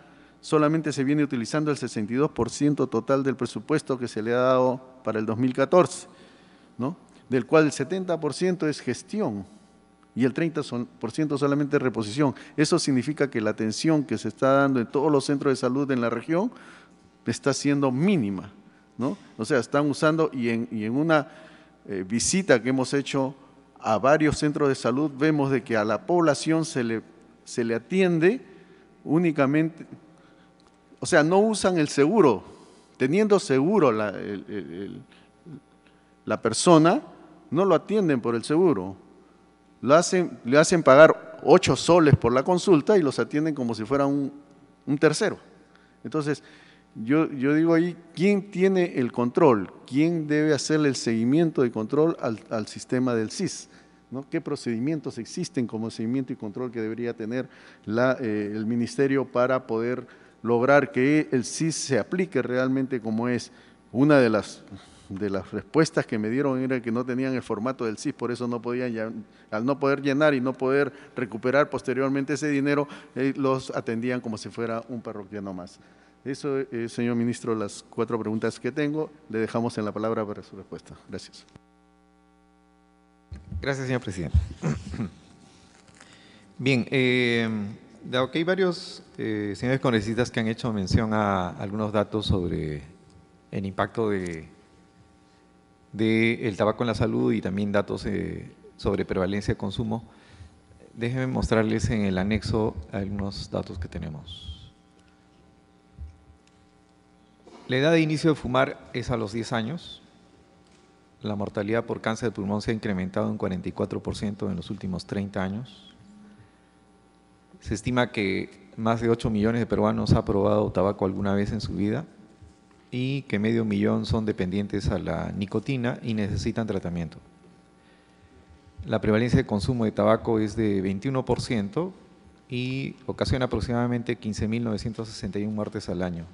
solamente se viene utilizando el 62% total del presupuesto que se le ha dado para el 2014, ¿no?, del cual el 70% es gestión y el 30% solamente reposición. Eso significa que la atención que se está dando en todos los centros de salud en la región está siendo mínima, ¿no? O sea, están usando, y en una visita que hemos hecho a varios centros de salud, vemos de que a la población se le atiende únicamente, o sea, no usan el seguro, teniendo seguro la persona, no lo atienden por el seguro, le hacen pagar 8 soles por la consulta y los atienden como si fuera un tercero. Entonces, yo digo ahí, ¿quién tiene el control? ¿Quién debe hacerle el seguimiento y control al sistema del SIS? ¿No? ¿Qué procedimientos existen como seguimiento y control que debería tener el Ministerio para poder lograr que el SIS se aplique realmente como es? Una de las respuestas que me dieron era que no tenían el formato del SIS, por eso no podían, al no poder llenar y no poder recuperar posteriormente ese dinero, los atendían como si fuera un parroquiano más. Eso, señor ministro, las 4 preguntas que tengo, le dejamos en la palabra para su respuesta. Gracias. Gracias, señor presidente. Bien, dado que hay varios señores congresistas que han hecho mención a algunos datos sobre el impacto del tabaco en la salud y también datos sobre prevalencia de consumo, déjenme mostrarles en el anexo algunos datos que tenemos. La edad de inicio de fumar es a los 10 años. La mortalidad por cáncer de pulmón se ha incrementado en 44% en los últimos 30 años. Se estima que más de 8 millones de peruanos han probado tabaco alguna vez en su vida y que 500.000 son dependientes a la nicotina y necesitan tratamiento. La prevalencia de consumo de tabaco es de 21% y ocasiona aproximadamente 15.961 muertes al año,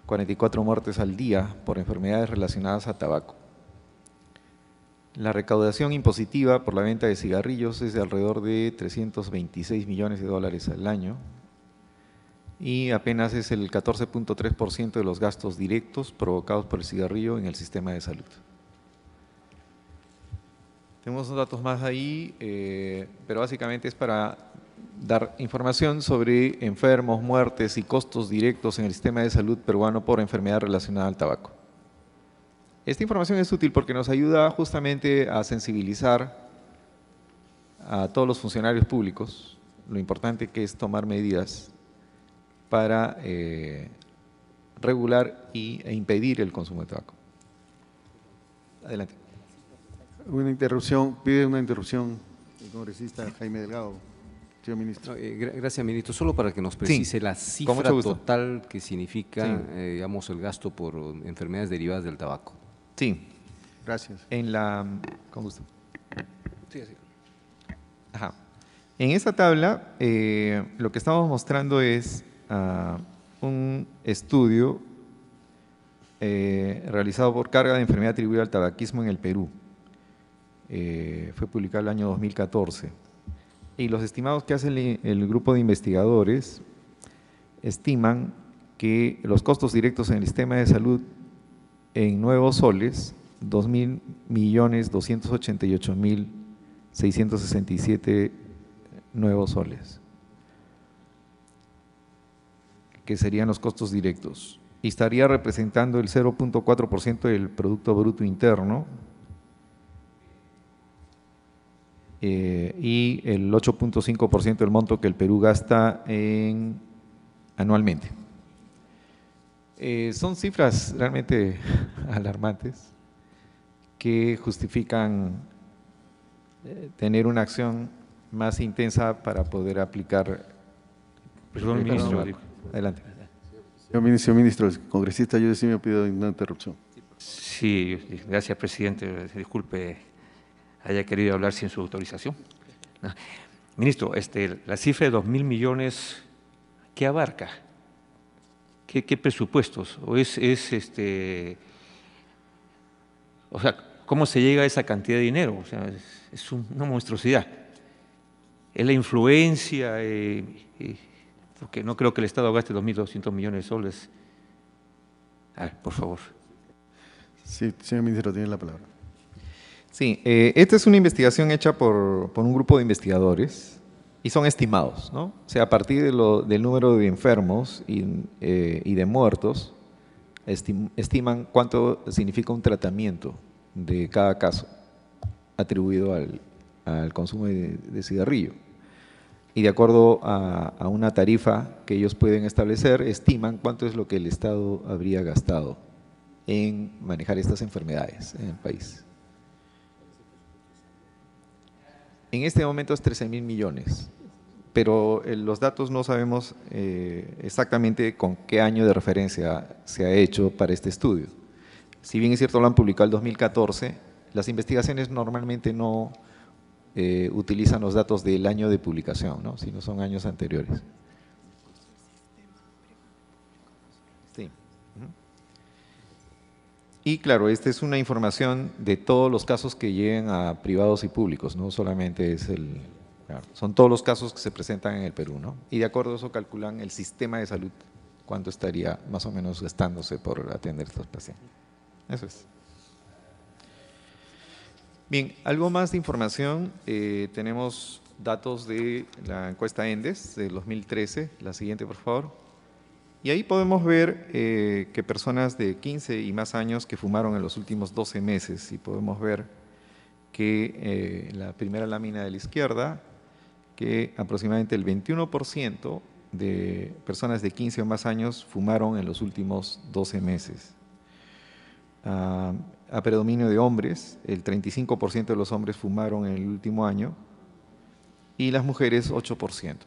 44 muertes al día por enfermedades relacionadas a tabaco. La recaudación impositiva por la venta de cigarrillos es de alrededor de 326 millones de dólares al año y apenas es el 14.3% de los gastos directos provocados por el cigarrillo en el sistema de salud. Tenemos unos datos más ahí, pero básicamente es para dar información sobre enfermos, muertes y costos directos en el sistema de salud peruano por enfermedad relacionada al tabaco. Esta información es útil porque nos ayuda justamente a sensibilizar a todos los funcionarios públicos lo importante que es tomar medidas para regular e impedir el consumo de tabaco. Adelante. Una interrupción, pide una interrupción el congresista Jaime Delgado. Señor ministro. Gracias, ministro. Solo para que nos precise la cifra total que significa, digamos, el gasto por enfermedades derivadas del tabaco. Sí. Gracias. Con gusto. Sí, así. Ajá. En esta tabla, lo que estamos mostrando es un estudio realizado por Carga de Enfermedad Atribuida al Tabaquismo en el Perú. Fue publicado el año 2014. Y los estimados que hace el grupo de investigadores estiman que los costos directos en el sistema de salud en nuevos soles, 2.288.667 nuevos soles, que serían los costos directos, y estaría representando el 0.4% del Producto Bruto Interno y el 8.5% del monto que el Perú gasta anualmente. Son cifras realmente alarmantes que justifican tener una acción más intensa para poder aplicar. Perdón, ministro. Adelante. Señor ministro, el congresista yo sí me pido una interrupción. Sí, gracias, presidente. Disculpe, haya querido hablar sin su autorización. Ministro, la cifra de 2.000 millones, ¿qué abarca? ¿Qué presupuestos? ¿O o sea, cómo se llega a esa cantidad de dinero? O sea, es una monstruosidad. ¿Es la influencia? Porque no creo que el Estado gaste 2.200 millones de soles. Por favor. Sí, señor ministro, tiene la palabra. Sí, esta es una investigación hecha por un grupo de investigadores y son estimados, ¿no? O sea, a partir del número de enfermos y de muertos, estiman cuánto significa un tratamiento de cada caso atribuido al consumo de cigarrillo. Y de acuerdo a una tarifa que ellos pueden establecer, estiman cuánto es lo que el Estado habría gastado en manejar estas enfermedades en el país. En este momento es 13.000 millones, pero los datos no sabemos exactamente con qué año de referencia se ha hecho para este estudio. Si bien es cierto, lo han publicado el 2014, las investigaciones normalmente no utilizan los datos del año de publicación, ¿no? Sino son años anteriores. Sí. Y claro, esta es una información de todos los casos que lleguen a privados y públicos, no solamente es claro, son todos los casos que se presentan en el Perú, ¿no? Y de acuerdo a eso calculan el sistema de salud, cuánto estaría más o menos gastándose por atender a estos pacientes. Eso es. Bien, algo más de información, tenemos datos de la encuesta ENDES del 2013, la siguiente por favor. Y ahí podemos ver que personas de 15 y más años que fumaron en los últimos 12 meses, y podemos ver que la primera lámina de la izquierda, que aproximadamente el 21% de personas de 15 o más años fumaron en los últimos 12 meses. A predominio de hombres, el 35% de los hombres fumaron en el último año y las mujeres 8%.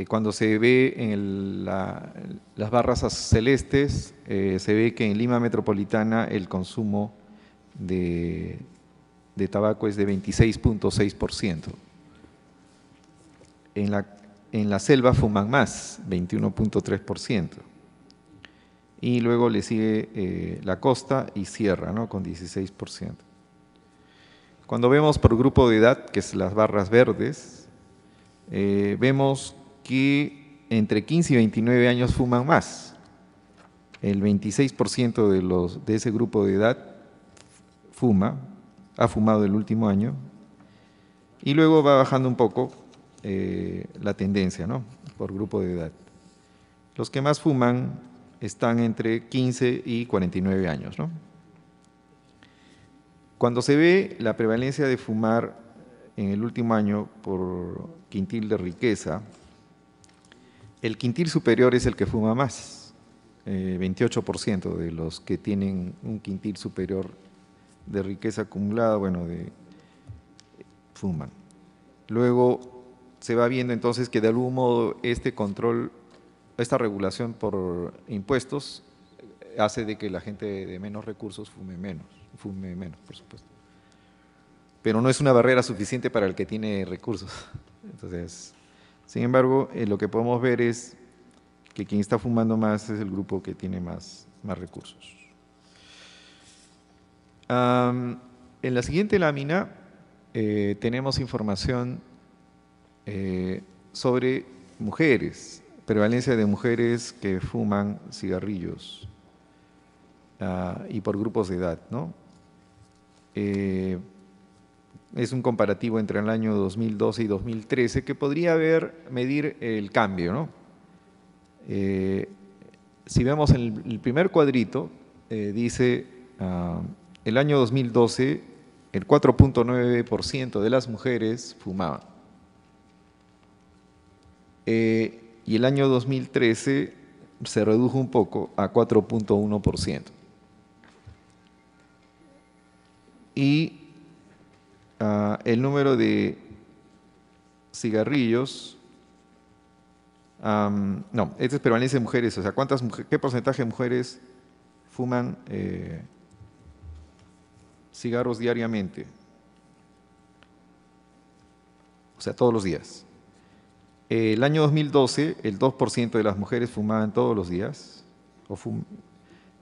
Cuando se ve en las barras celestes, se ve que en Lima Metropolitana el consumo de tabaco es de 26.6%. En la selva fuman más, 21.3%. Y luego le sigue la costa y Sierra, ¿no? Con 16%. Cuando vemos por grupo de edad, que es las barras verdes, vemos que entre 15 y 29 años fuman más. El 26% de ese grupo de edad ha fumado el último año, y luego va bajando un poco la tendencia, ¿no?, por grupo de edad. Los que más fuman están entre 15 y 49 años, ¿no? Cuando se ve la prevalencia de fumar en el último año por quintil de riqueza, el quintil superior es el que fuma más, 28% de los que tienen un quintil superior de riqueza acumulada, bueno, fuman. Luego se va viendo entonces que de algún modo este control, esta regulación por impuestos hace de que la gente de menos recursos fume menos, por supuesto. Pero no es una barrera suficiente para el que tiene recursos. Entonces, sin embargo, lo que podemos ver es que quien está fumando más es el grupo que tiene más recursos. En la siguiente lámina tenemos información sobre mujeres, prevalencia de mujeres que fuman cigarrillos y por grupos de edad, ¿no? Es un comparativo entre el año 2012 y 2013 que podría medir el cambio, ¿no? Si vemos en el primer cuadrito, dice el año 2012, el 4.9% de las mujeres fumaban. Y el año 2013 se redujo un poco a 4.1%. Y el número de cigarrillos, no, esta es prevalencia de mujeres, o sea, ¿qué porcentaje de mujeres fuman cigarros diariamente? O sea, todos los días. El año 2012, el 2% de las mujeres fumaban todos los días,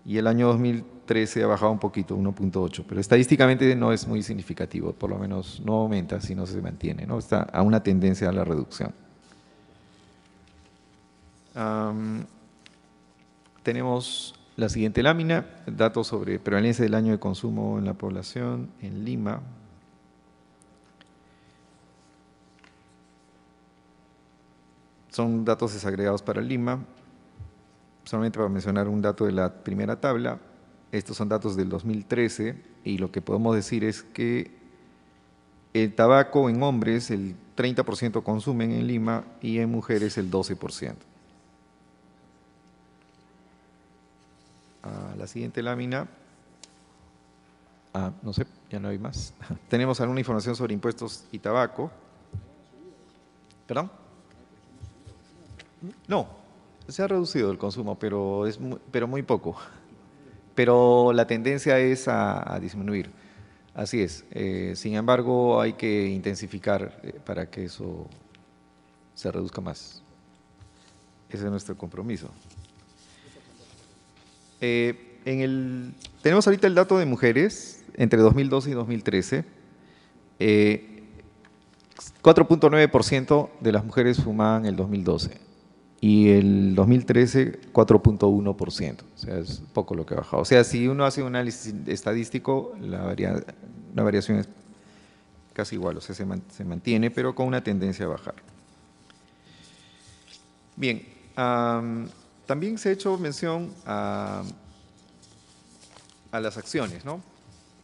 y el año 2013 ha bajado un poquito, 1.8, pero estadísticamente no es muy significativo, por lo menos no aumenta, sino se mantiene, ¿no? Está a una tendencia a la reducción. Tenemos la siguiente lámina, datos sobre prevalencia del año de consumo en la población en Lima. Son datos desagregados para Lima. Solamente para mencionar un dato de la primera tabla, estos son datos del 2013 y lo que podemos decir es que el tabaco en hombres el 30% consumen en Lima y en mujeres el 12%. La siguiente lámina, no sé, ya no hay más. Tenemos alguna información sobre impuestos y tabaco. ¿Perdón? No, se ha reducido el consumo, pero muy poco. Pero la tendencia es a disminuir. Así es. Sin embargo, hay que intensificar para que eso se reduzca más. Ese es nuestro compromiso. Tenemos ahorita el dato de mujeres entre 2012 y 2013. 4.9% de las mujeres fumaban en el 2012 y el 2013 4.1%, o sea, es poco lo que ha bajado. O sea, si uno hace un análisis estadístico, la variación es casi igual, o sea, se mantiene, pero con una tendencia a bajar. Bien, también se ha hecho mención a las acciones, ¿no?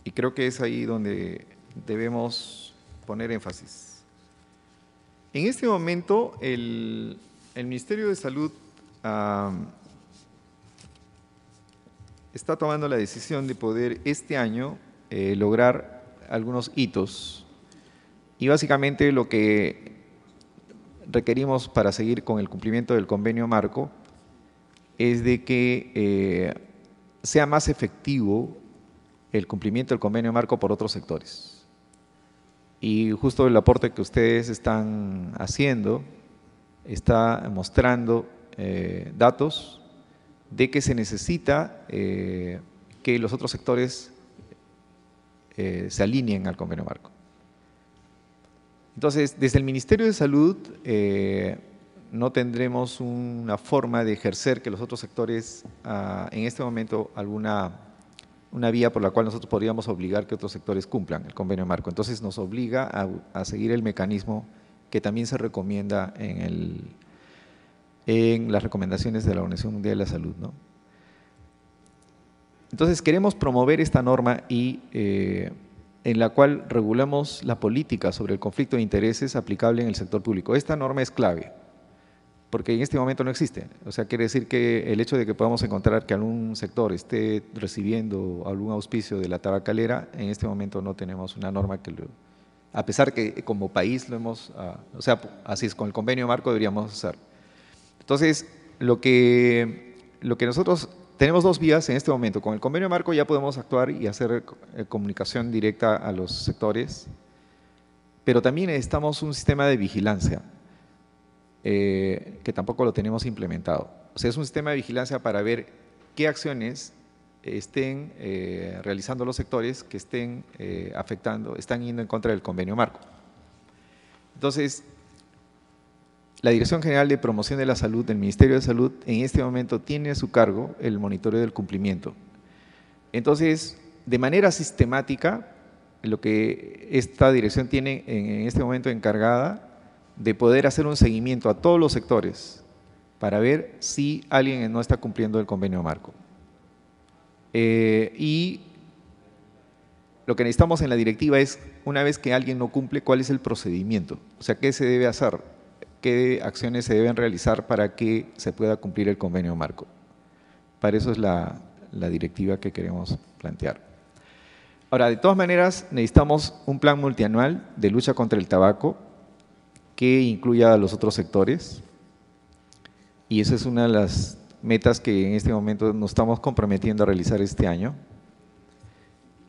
Y creo que es ahí donde debemos poner énfasis. En este momento, el Ministerio de Salud está tomando la decisión de poder este año lograr algunos hitos. Y básicamente lo que requerimos para seguir con el cumplimiento del convenio marco es de que sea más efectivo el cumplimiento del convenio marco por otros sectores. Y justo el aporte que ustedes están haciendo está mostrando datos de que se necesita que los otros sectores se alineen al convenio marco. Entonces, desde el Ministerio de Salud no tendremos una forma de ejercer que los otros sectores, en este momento, una vía por la cual nosotros podríamos obligar que otros sectores cumplan el convenio marco. Entonces nos obliga a seguir el mecanismo que también se recomienda en las recomendaciones de la Organización Mundial de la Salud, ¿no? Entonces queremos promover esta norma y en la cual regulamos la política sobre el conflicto de intereses aplicable en el sector público. Esta norma es clave, porque en este momento no existe. O sea, quiere decir que el hecho de que podamos encontrar que algún sector esté recibiendo algún auspicio de la tabacalera, en este momento no tenemos una norma que lo… A pesar que como país lo hemos… o sea, así es, con el convenio marco deberíamos hacer. Entonces, lo que nosotros… Tenemos dos vías en este momento. Con el convenio marco ya podemos actuar y hacer comunicación directa a los sectores, pero también necesitamos un sistema de vigilancia que tampoco lo tenemos implementado. O sea, es un sistema de vigilancia para ver qué acciones estén realizando los sectores que estén afectando, están yendo en contra del convenio marco. Entonces, la Dirección General de Promoción de la Salud del Ministerio de Salud en este momento tiene a su cargo el monitoreo del cumplimiento. Entonces, de manera sistemática, lo que esta dirección tiene en este momento encargada de poder hacer un seguimiento a todos los sectores para ver si alguien no está cumpliendo el convenio marco. Y lo que necesitamos en la directiva es, una vez que alguien no cumple, ¿cuál es el procedimiento? O sea, ¿qué se debe hacer? ¿Qué acciones se deben realizar para que se pueda cumplir el convenio marco? Para eso es la directiva que queremos plantear. Ahora, de todas maneras, necesitamos un plan multianual de lucha contra el tabaco que incluya a los otros sectores, y esa es una de las metas que en este momento nos estamos comprometiendo a realizar este año.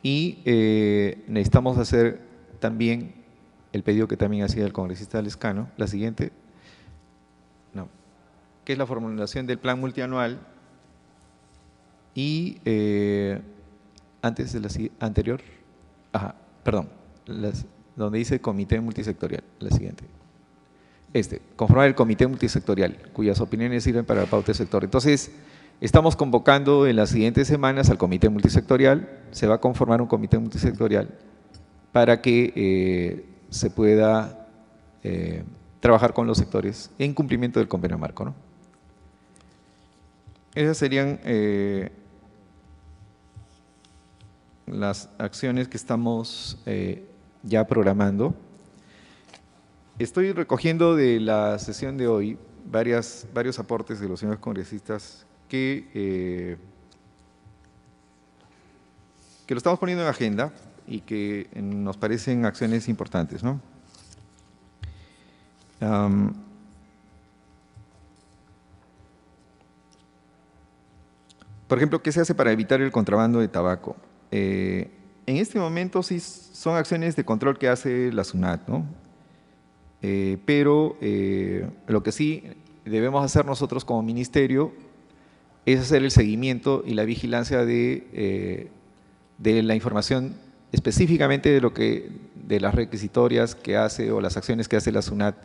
Y necesitamos hacer también el pedido que también hacía el congresista Lescano, la siguiente, que es la formulación del plan multianual y antes de la anterior, donde dice comité multisectorial, la siguiente. Conformar el comité multisectorial, cuyas opiniones sirven para la pauta del sector. Entonces, estamos convocando en las siguientes semanas al comité multisectorial, se va a conformar un comité multisectorial para que se pueda trabajar con los sectores en cumplimiento del convenio marco, ¿no? Esas serían las acciones que estamos ya programando. Estoy recogiendo de la sesión de hoy varios aportes de los señores congresistas que lo estamos poniendo en agenda y que nos parecen acciones importantes, ¿no? Por ejemplo, ¿qué se hace para evitar el contrabando de tabaco? En este momento sí son acciones de control que hace la SUNAT, ¿no? Pero lo que sí debemos hacer nosotros como ministerio es hacer el seguimiento y la vigilancia de la información específicamente de las requisitorias que hace o las acciones que hace la SUNAT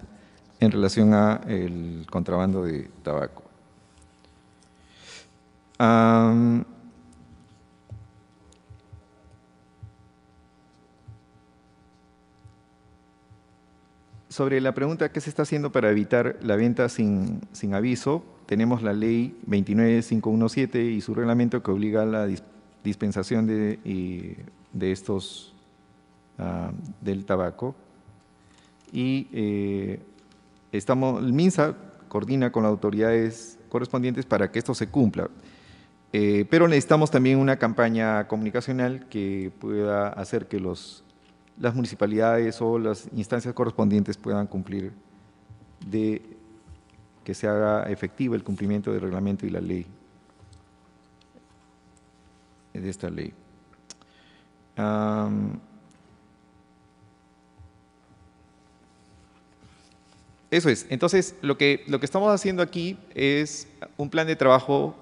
en relación al contrabando de tabaco. Sobre la pregunta ¿qué se está haciendo para evitar la venta sin aviso? Tenemos la ley 29517 y su reglamento que obliga a la dispensación de estos del tabaco. Y el MINSA coordina con las autoridades correspondientes para que esto se cumpla. Pero necesitamos también una campaña comunicacional que pueda hacer que las municipalidades o las instancias correspondientes puedan cumplir que se haga efectivo el cumplimiento del reglamento y la ley, de esta ley. Eso es. Entonces, lo que estamos haciendo aquí es un plan de trabajo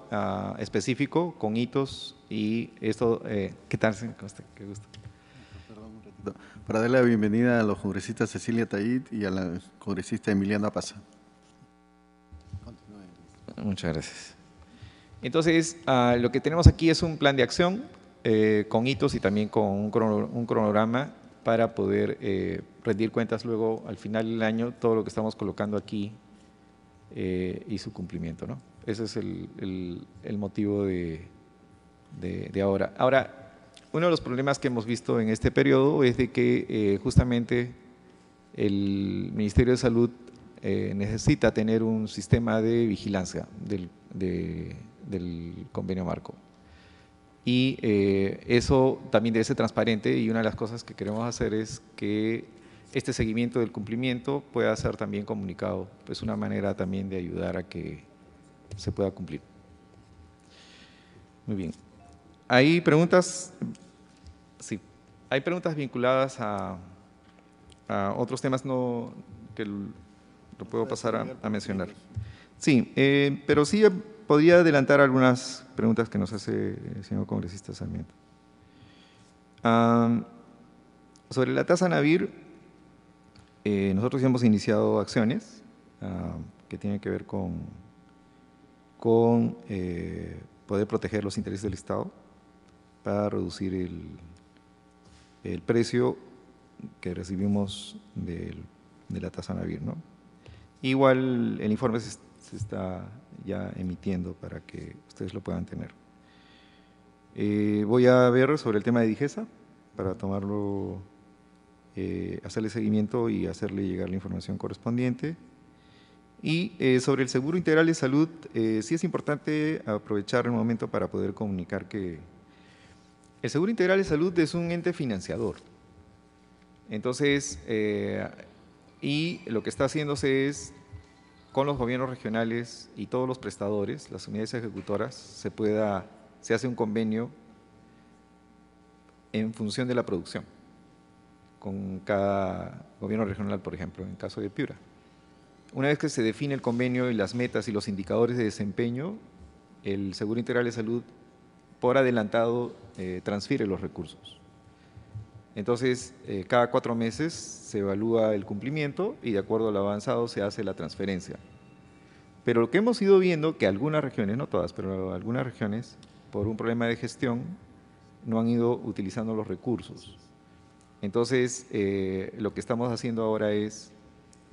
específico con hitos y esto… ¿Qué tal? Qué gusto. Perdón, un ratito. Para darle la bienvenida a los congresistas Cecilia Tayit y a la congresista Emiliana Pasa. Muchas gracias. Entonces, lo que tenemos aquí es un plan de acción con hitos y también con un cronograma para poder rendir cuentas luego al final del año, todo lo que estamos colocando aquí y su cumplimiento, ¿no? Ese es el motivo de ahora. Ahora, uno de los problemas que hemos visto en este periodo es de que justamente el Ministerio de Salud necesita tener un sistema de vigilancia del convenio marco. Y eso también debe ser transparente, y una de las cosas que queremos hacer es que este seguimiento del cumplimiento pueda ser también comunicado. Es una manera también de ayudar a que se pueda cumplir. Muy bien. ¿Hay preguntas? Sí. ¿Hay preguntas vinculadas a otros temas que lo puedo pasar a mencionar? Sí, pero sí podría adelantar algunas preguntas que nos hace el señor congresista Sarmiento. Sobre la tasa Navir, nosotros ya hemos iniciado acciones que tienen que ver con poder proteger los intereses del Estado para reducir el precio que recibimos de la tasa Navir, ¿no? Igual el informe se está ya emitiendo para que ustedes lo puedan tener. Voy a ver sobre el tema de Digesa para tomarlo, hacerle seguimiento y hacerle llegar la información correspondiente. Y sobre el Seguro Integral de Salud, sí es importante aprovechar el momento para poder comunicar que el Seguro Integral de Salud es un ente financiador. Entonces, y lo que está haciéndose es, con los gobiernos regionales y todos los prestadores, las unidades ejecutoras, se hace un convenio en función de la producción, con cada gobierno regional, por ejemplo, en el caso de Piura. Una vez que se define el convenio y las metas y los indicadores de desempeño, el Seguro Integral de Salud, por adelantado, transfiere los recursos. Entonces, cada 4 meses se evalúa el cumplimiento y de acuerdo al avanzado se hace la transferencia. Pero lo que hemos ido viendo, que algunas regiones, no todas, pero algunas regiones, por un problema de gestión, no han ido utilizando los recursos. Entonces, lo que estamos haciendo ahora es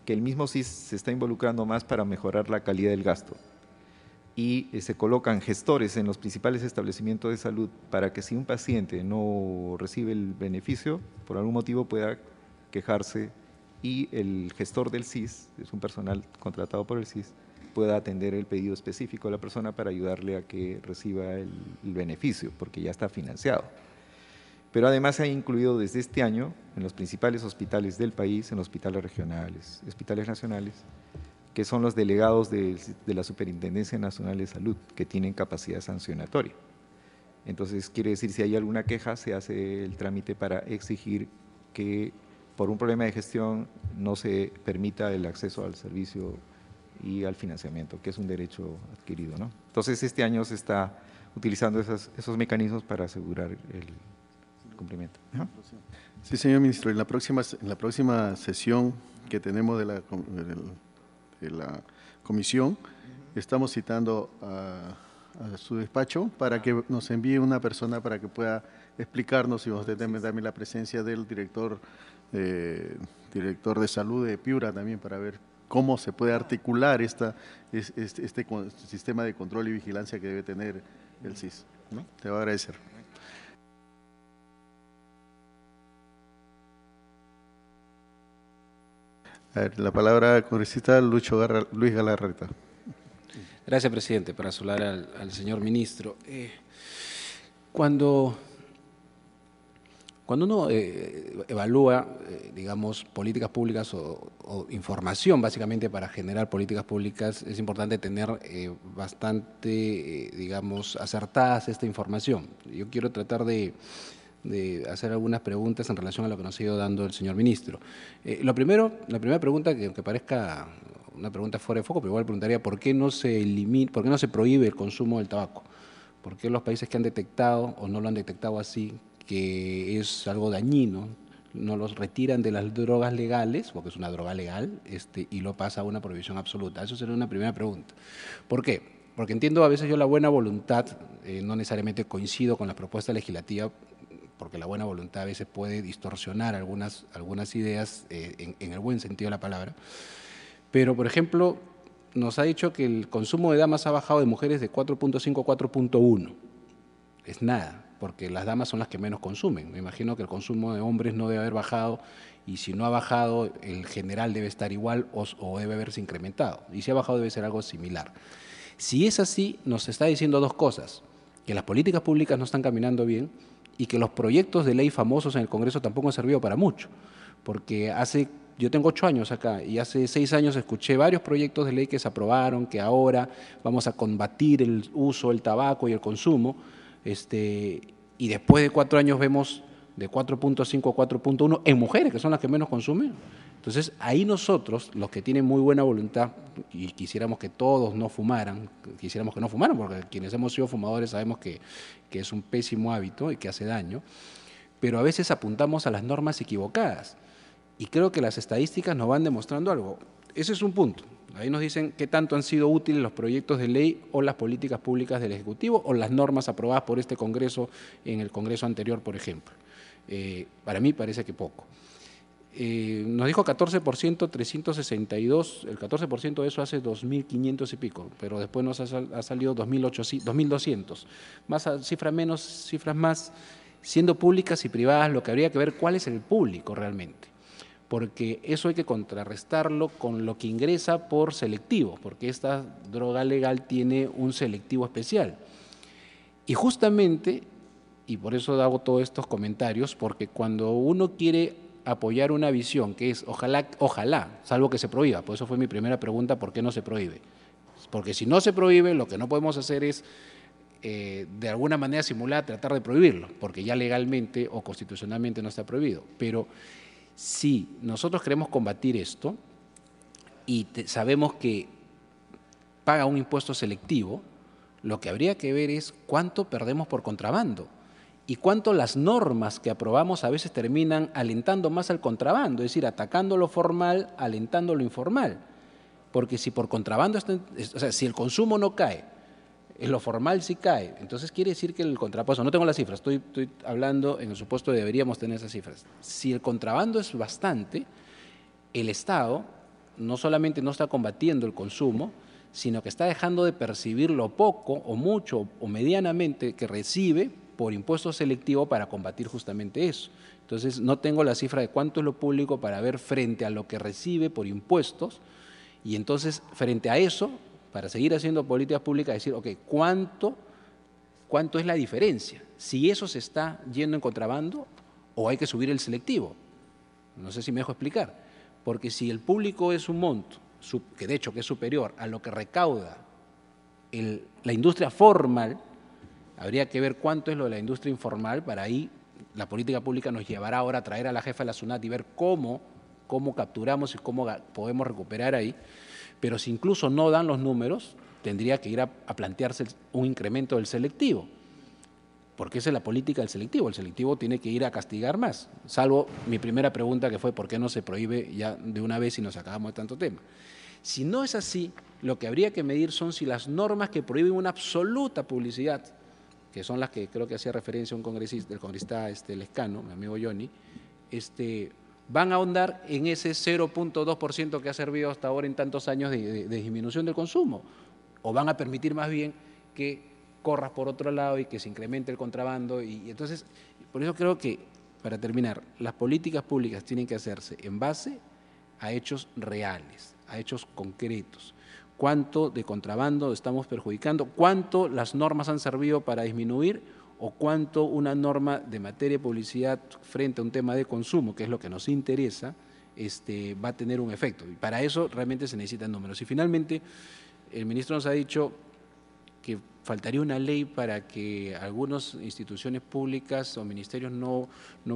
que el mismo SIS se está involucrando más para mejorar la calidad del gasto. Y se colocan gestores en los principales establecimientos de salud para que si un paciente no recibe el beneficio, por algún motivo pueda quejarse y el gestor del SIS, es un personal contratado por el SIS, pueda atender el pedido específico de la persona para ayudarle a que reciba el beneficio, porque ya está financiado. Pero además se ha incluido desde este año en los principales hospitales del país, en los hospitales regionales, hospitales nacionales, que son los delegados de la Superintendencia Nacional de Salud, que tienen capacidad sancionatoria. Entonces, quiere decir, si hay alguna queja, se hace el trámite para exigir que por un problema de gestión no se permita el acceso al servicio y al financiamiento, que es un derecho adquirido, ¿no? Entonces, este año se está utilizando esos mecanismos para asegurar el cumplimiento. ¿No? Sí, señor ministro, en la próxima sesión que tenemos de la comisión, estamos citando a su despacho para que nos envíe una persona para que pueda explicarnos, y usted también la presencia del director de salud de Piura también, para ver cómo se puede articular este sistema de control y vigilancia que debe tener el SIS, ¿no? Te voy a agradecer. A ver, la palabra al congresista Luis Galarreta. Gracias, presidente. Para saludar al señor ministro. Cuando uno evalúa, digamos, políticas públicas o información básicamente para generar políticas públicas, es importante tener bastante, digamos, acertadas esta información. Yo quiero tratar de hacer algunas preguntas en relación a lo que nos ha ido dando el señor ministro. La primera pregunta, que aunque parezca una pregunta fuera de foco, pero igual preguntaría por qué no se prohíbe el consumo del tabaco. ¿Por qué los países que han detectado o no lo han detectado así, que es algo dañino, no los retiran de las drogas legales, porque es una droga legal, y lo pasa a una prohibición absoluta? Eso sería una primera pregunta. ¿Por qué? porque entiendo a veces yo la buena voluntad, no necesariamente coincido con la propuesta legislativa, porque la buena voluntad a veces puede distorsionar algunas ideas en el buen sentido de la palabra. Pero, por ejemplo, nos ha dicho que el consumo de damas ha bajado de mujeres de 4.5 a 4.1. Es nada, porque las damas son las que menos consumen. Me imagino que el consumo de hombres no debe haber bajado, y si no ha bajado, el general debe estar igual o debe haberse incrementado. Y si ha bajado, debe ser algo similar. Si es así, nos está diciendo dos cosas: que las políticas públicas no están caminando bien y que los proyectos de ley famosos en el Congreso tampoco han servido para mucho, porque yo tengo 8 años acá y hace 6 años escuché varios proyectos de ley que se aprobaron, que ahora vamos a combatir el uso del tabaco y el consumo, y después de 4 años vemos de 4.5 a 4.1 en mujeres, que son las que menos consumen. Entonces, ahí nosotros, los que tienen muy buena voluntad, y quisiéramos que todos no fumaran, quisiéramos que no fumaran, porque quienes hemos sido fumadores sabemos que es un pésimo hábito y que hace daño, pero a veces apuntamos a las normas equivocadas. Y creo que las estadísticas nos van demostrando algo. Ese es un punto. Ahí nos dicen qué tanto han sido útiles los proyectos de ley o las políticas públicas del Ejecutivo o las normas aprobadas por este Congreso en el Congreso anterior, por ejemplo. Para mí parece que poco. Nos dijo 14%, 362, el 14% de eso hace 2.500 y pico, pero después nos ha salido 2.200. Más cifras menos, cifras más, siendo públicas y privadas, lo que habría que ver cuál es el público realmente, porque eso hay que contrarrestarlo con lo que ingresa por selectivo, porque esta droga legal tiene un selectivo especial. Y justamente, y por eso hago todos estos comentarios, porque cuando uno quiere apoyar una visión que es ojalá, salvo que se prohíba, por eso fue mi primera pregunta, ¿por qué no se prohíbe? Porque si no se prohíbe, lo que no podemos hacer es de alguna manera simulada tratar de prohibirlo, porque ya legalmente o constitucionalmente no está prohibido. Pero si nosotros queremos combatir esto y sabemos que paga un impuesto selectivo, lo que habría que ver es cuánto perdemos por contrabando y cuánto las normas que aprobamos a veces terminan alentando más al contrabando, es decir, atacando lo formal, alentando lo informal. Porque si por contrabando, o sea, si el consumo no cae, en lo formal sí cae, entonces quiere decir que el contrabando, no tengo las cifras, estoy hablando en el supuesto de deberíamos tener esas cifras. Si el contrabando es bastante, el Estado no solamente no está combatiendo el consumo, sino que está dejando de percibir lo poco o mucho o medianamente que recibe por impuesto selectivo para combatir justamente eso. Entonces, no tengo la cifra de cuánto es lo público para ver frente a lo que recibe por impuestos, y entonces, frente a eso, para seguir haciendo políticas públicas, decir, ok, ¿cuánto es la diferencia? Si eso se está yendo en contrabando o hay que subir el selectivo. No sé si me dejo explicar. Porque si el público es un monto, que de hecho que es superior a lo que recauda la industria formal, habría que ver cuánto es lo de la industria informal, para ahí la política pública nos llevará ahora a traer a la jefa de la SUNAT y ver cómo capturamos y cómo podemos recuperar ahí. Pero si incluso no dan los números, tendría que ir a plantearse un incremento del selectivo, porque esa es la política del selectivo. El selectivo tiene que ir a castigar más, salvo mi primera pregunta que fue ¿por qué no se prohíbe ya de una vez y nos acabamos de tanto tema? Si no es así, lo que habría que medir son si las normas que prohíben una absoluta publicidad, que son las que creo que hacía referencia el congresista Lescano, mi amigo Johnny, van a ahondar en ese 0.2% que ha servido hasta ahora en tantos años de disminución del consumo, o van a permitir más bien que corras por otro lado y que se incremente el contrabando. Y entonces, por eso creo que, para terminar, las políticas públicas tienen que hacerse en base a hechos reales, a hechos concretos. Cuánto de contrabando estamos perjudicando, cuánto las normas han servido para disminuir o cuánto una norma de materia de publicidad frente a un tema de consumo, que es lo que nos interesa, va a tener un efecto. Y para eso realmente se necesitan números. Y finalmente, el ministro nos ha dicho que faltaría una ley para que algunas instituciones públicas o ministerios no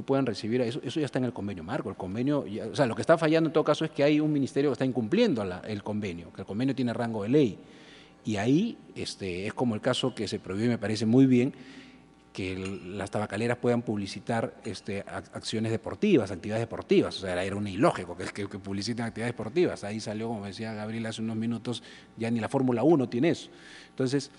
puedan recibir a eso. Eso ya está en el convenio marco. El convenio, o sea, lo que está fallando en todo caso es que hay un ministerio que está incumpliendo el convenio, que el convenio tiene rango de ley. Y ahí es como el caso que se prohibió y me parece muy bien. las tabacaleras puedan publicitar acciones deportivas, actividades deportivas. O sea, era un ilógico que publiciten actividades deportivas. Ahí salió, como decía Gabriel hace unos minutos, ya ni la Fórmula 1 tiene eso. Entonces,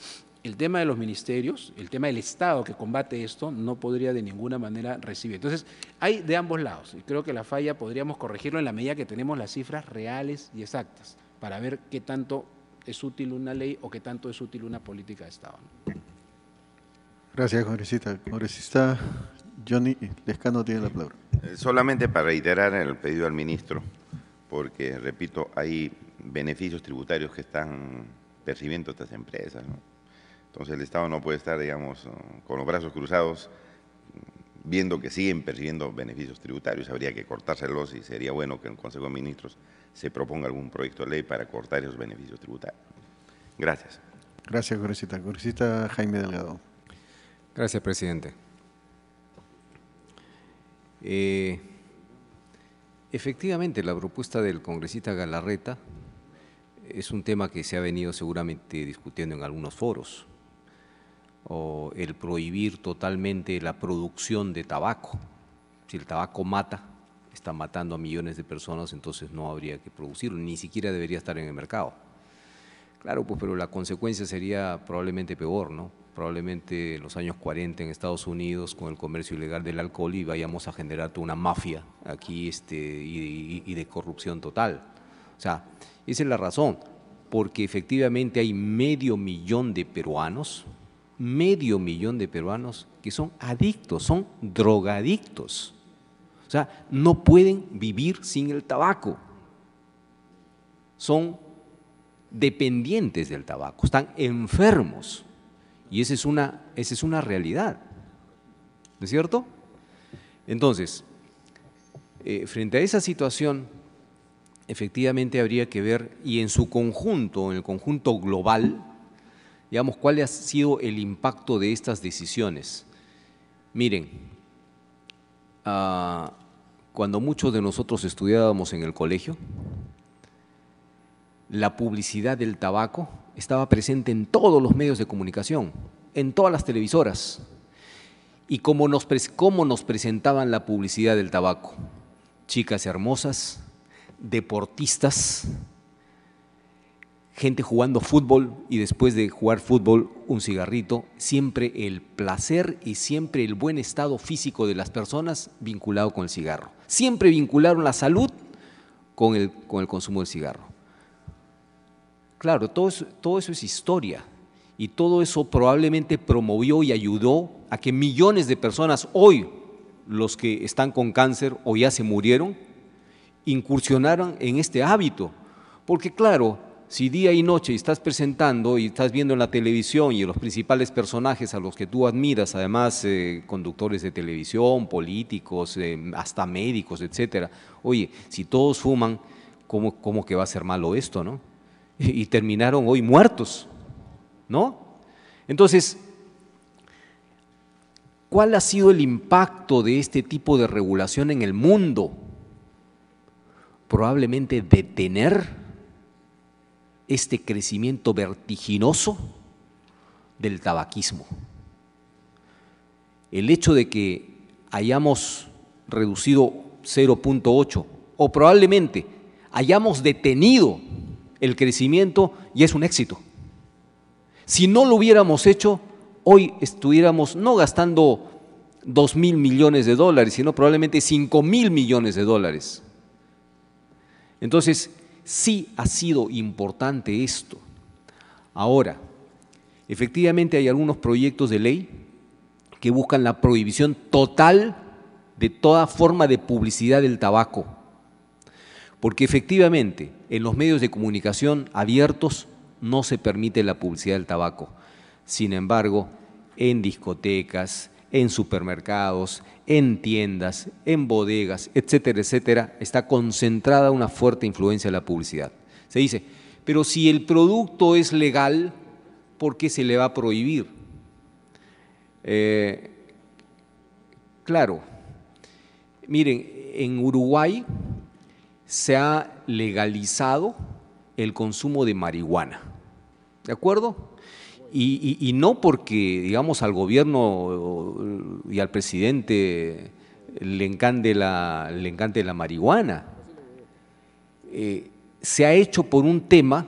el tema de los ministerios, el tema del Estado que combate esto, no podría de ninguna manera recibir. Entonces, hay de ambos lados. Y creo que la falla podríamos corregirlo en la medida que tenemos las cifras reales y exactas, para ver qué tanto es útil una ley o qué tanto es útil una política de Estado, ¿no? Gracias, congresista. Congresista Johnny Lescano tiene la palabra. Solamente para reiterar el pedido al ministro, porque, repito, hay beneficios tributarios que están percibiendo estas empresas, ¿no? Entonces, el Estado no puede estar, digamos, con los brazos cruzados viendo que siguen percibiendo beneficios tributarios. Habría que cortárselos y sería bueno que en el Consejo de Ministros se proponga algún proyecto de ley para cortar esos beneficios tributarios. Gracias. Gracias, congresista. Congresista Jaime Delgado. Gracias, presidente. Efectivamente, la propuesta del congresista Galarreta es un tema que se ha venido seguramente discutiendo en algunos foros, o el prohibir totalmente la producción de tabaco. Si el tabaco mata, está matando a millones de personas, entonces no habría que producirlo, ni siquiera debería estar en el mercado. Claro, pues, pero la consecuencia sería probablemente peor, ¿no? Probablemente en los años 40 en Estados Unidos con el comercio ilegal del alcohol y vayamos a generar toda una mafia aquí y de corrupción total. O sea, esa es la razón, porque efectivamente hay medio millón de peruanos que son adictos, son drogadictos. O sea, no pueden vivir sin el tabaco. Son dependientes del tabaco, están enfermos. Y esa es una realidad, ¿no es cierto? Entonces, frente a esa situación, efectivamente habría que ver, y en su conjunto, en el conjunto global, digamos, cuál ha sido el impacto de estas decisiones. Miren, cuando muchos de nosotros estudiábamos en el colegio, la publicidad del tabaco estaba presente en todos los medios de comunicación, en todas las televisoras. ¿Y cómo nos presentaban la publicidad del tabaco? Chicas hermosas, deportistas, gente jugando fútbol y después de jugar fútbol un cigarrito, siempre el placer y siempre el buen estado físico de las personas vinculado con el cigarro. Siempre vincularon la salud con el consumo del cigarro. Claro, todo eso es historia y todo eso probablemente promovió y ayudó a que millones de personas hoy, los que están con cáncer o ya se murieron, incursionaron en este hábito. Porque claro, si día y noche estás presentando y estás viendo en la televisión y los principales personajes a los que tú admiras, además conductores de televisión, políticos, hasta médicos, etcétera, oye, si todos fuman, ¿cómo que va a ser malo esto, no? Y terminaron hoy muertos, ¿no? Entonces, ¿cuál ha sido el impacto de este tipo de regulación en el mundo? Probablemente detener este crecimiento vertiginoso del tabaquismo. El hecho de que hayamos reducido 0.8 o probablemente hayamos detenido el crecimiento ya es un éxito. Si no lo hubiéramos hecho, hoy estuviéramos no gastando 2.000 millones de dólares, sino probablemente 5.000 millones de dólares. Entonces, sí ha sido importante esto. Ahora, efectivamente hay algunos proyectos de ley que buscan la prohibición total de toda forma de publicidad del tabaco. Porque efectivamente en los medios de comunicación abiertos no se permite la publicidad del tabaco. Sin embargo, en discotecas, en supermercados, en tiendas, en bodegas, etcétera, etcétera, está concentrada una fuerte influencia de la publicidad. Se dice, pero si el producto es legal, ¿por qué se le va a prohibir? Claro, miren, en Uruguay se ha legalizado el consumo de marihuana, ¿de acuerdo? Y no porque, digamos, al gobierno y al presidente le encante la marihuana. Se ha hecho por un tema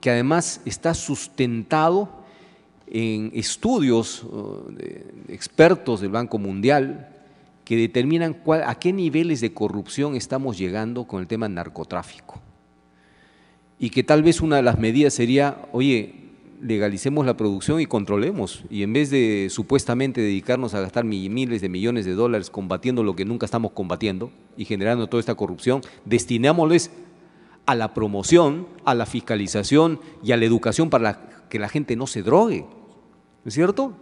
que además está sustentado en estudios de expertos del Banco Mundial que determinan a qué niveles de corrupción estamos llegando con el tema del narcotráfico. Y que tal vez una de las medidas sería, oye, legalicemos la producción y controlemos, y en vez de supuestamente dedicarnos a gastar miles de millones de dólares combatiendo lo que nunca estamos combatiendo y generando toda esta corrupción, destinémosles a la promoción, a la fiscalización y a la educación para que la gente no se drogue, ¿no es cierto?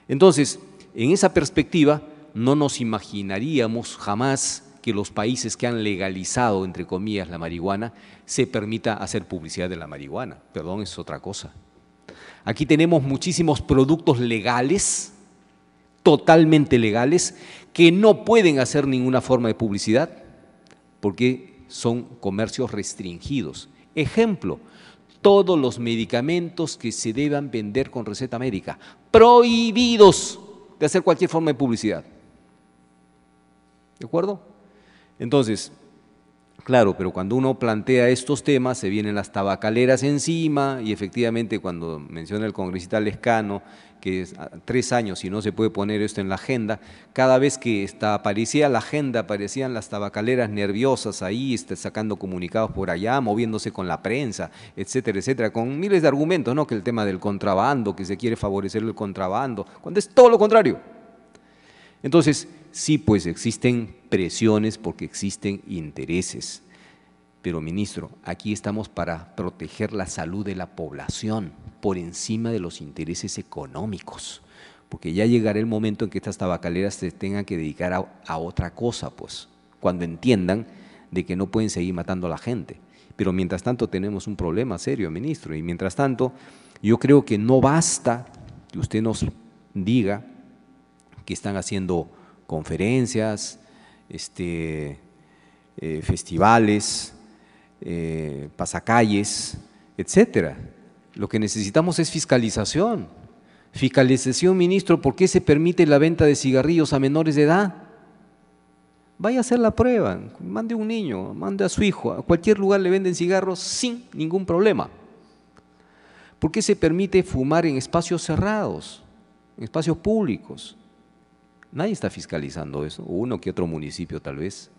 Entonces, en esa perspectiva, no nos imaginaríamos jamás que los países que han legalizado, entre comillas, la marihuana, se permita hacer publicidad de la marihuana. Perdón, es otra cosa. Aquí tenemos muchísimos productos legales, totalmente legales, que no pueden hacer ninguna forma de publicidad porque son comercios restringidos. Ejemplo, todos los medicamentos que se deban vender con receta médica, prohibidos de hacer cualquier forma de publicidad. ¿De acuerdo? Entonces, claro, pero cuando uno plantea estos temas se vienen las tabacaleras encima y efectivamente cuando menciona el congresista Lescano que es 3 años y no se puede poner esto en la agenda, cada vez que aparecía la agenda aparecían las tabacaleras nerviosas ahí, sacando comunicados por allá, moviéndose con la prensa, etcétera, etcétera, con miles de argumentos, ¿no? Que el tema del contrabando, que se quiere favorecer el contrabando, cuando es todo lo contrario. Entonces, sí, pues existen presiones porque existen intereses. Pero, ministro, aquí estamos para proteger la salud de la población por encima de los intereses económicos, porque ya llegará el momento en que estas tabacaleras se tengan que dedicar a otra cosa, pues, cuando entiendan de que no pueden seguir matando a la gente. Pero mientras tanto tenemos un problema serio, ministro, y mientras tanto yo creo que no basta que usted nos diga que están haciendo conferencias, festivales, pasacalles, etcétera. Lo que necesitamos es fiscalización. Fiscalización, ministro, ¿por qué se permite la venta de cigarrillos a menores de edad? Vaya a hacer la prueba, mande un niño, mande a su hijo, a cualquier lugar le venden cigarros sin ningún problema. ¿Por qué se permite fumar en espacios cerrados, en espacios públicos? Nadie está fiscalizando eso, uno que otro municipio tal vez.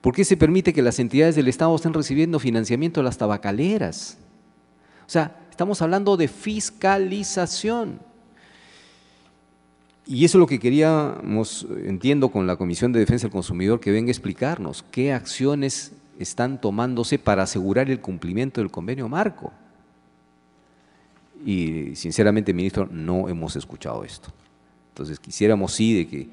¿Por qué se permite que las entidades del Estado estén recibiendo financiamiento de las tabacaleras? O sea, estamos hablando de fiscalización. Y eso es lo que queríamos, entiendo, con la Comisión de Defensa del Consumidor, que venga a explicarnos qué acciones están tomándose para asegurar el cumplimiento del convenio marco. Y sinceramente, ministro, no hemos escuchado esto. Entonces quisiéramos sí de que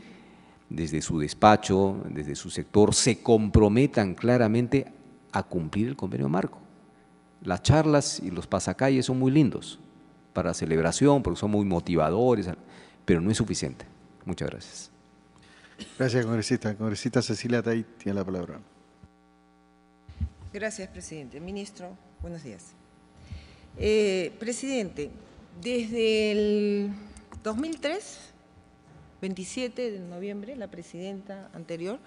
desde su despacho, desde su sector, se comprometan claramente a cumplir el convenio marco. Las charlas y los pasacalles son muy lindos para celebración, porque son muy motivadores, pero no es suficiente. Muchas gracias. Gracias, congresista. Congresista Cecilia Tay tiene la palabra. Gracias, presidente. Ministro, buenos días. Presidente, desde el 2003, 27 de noviembre, la presidenta anterior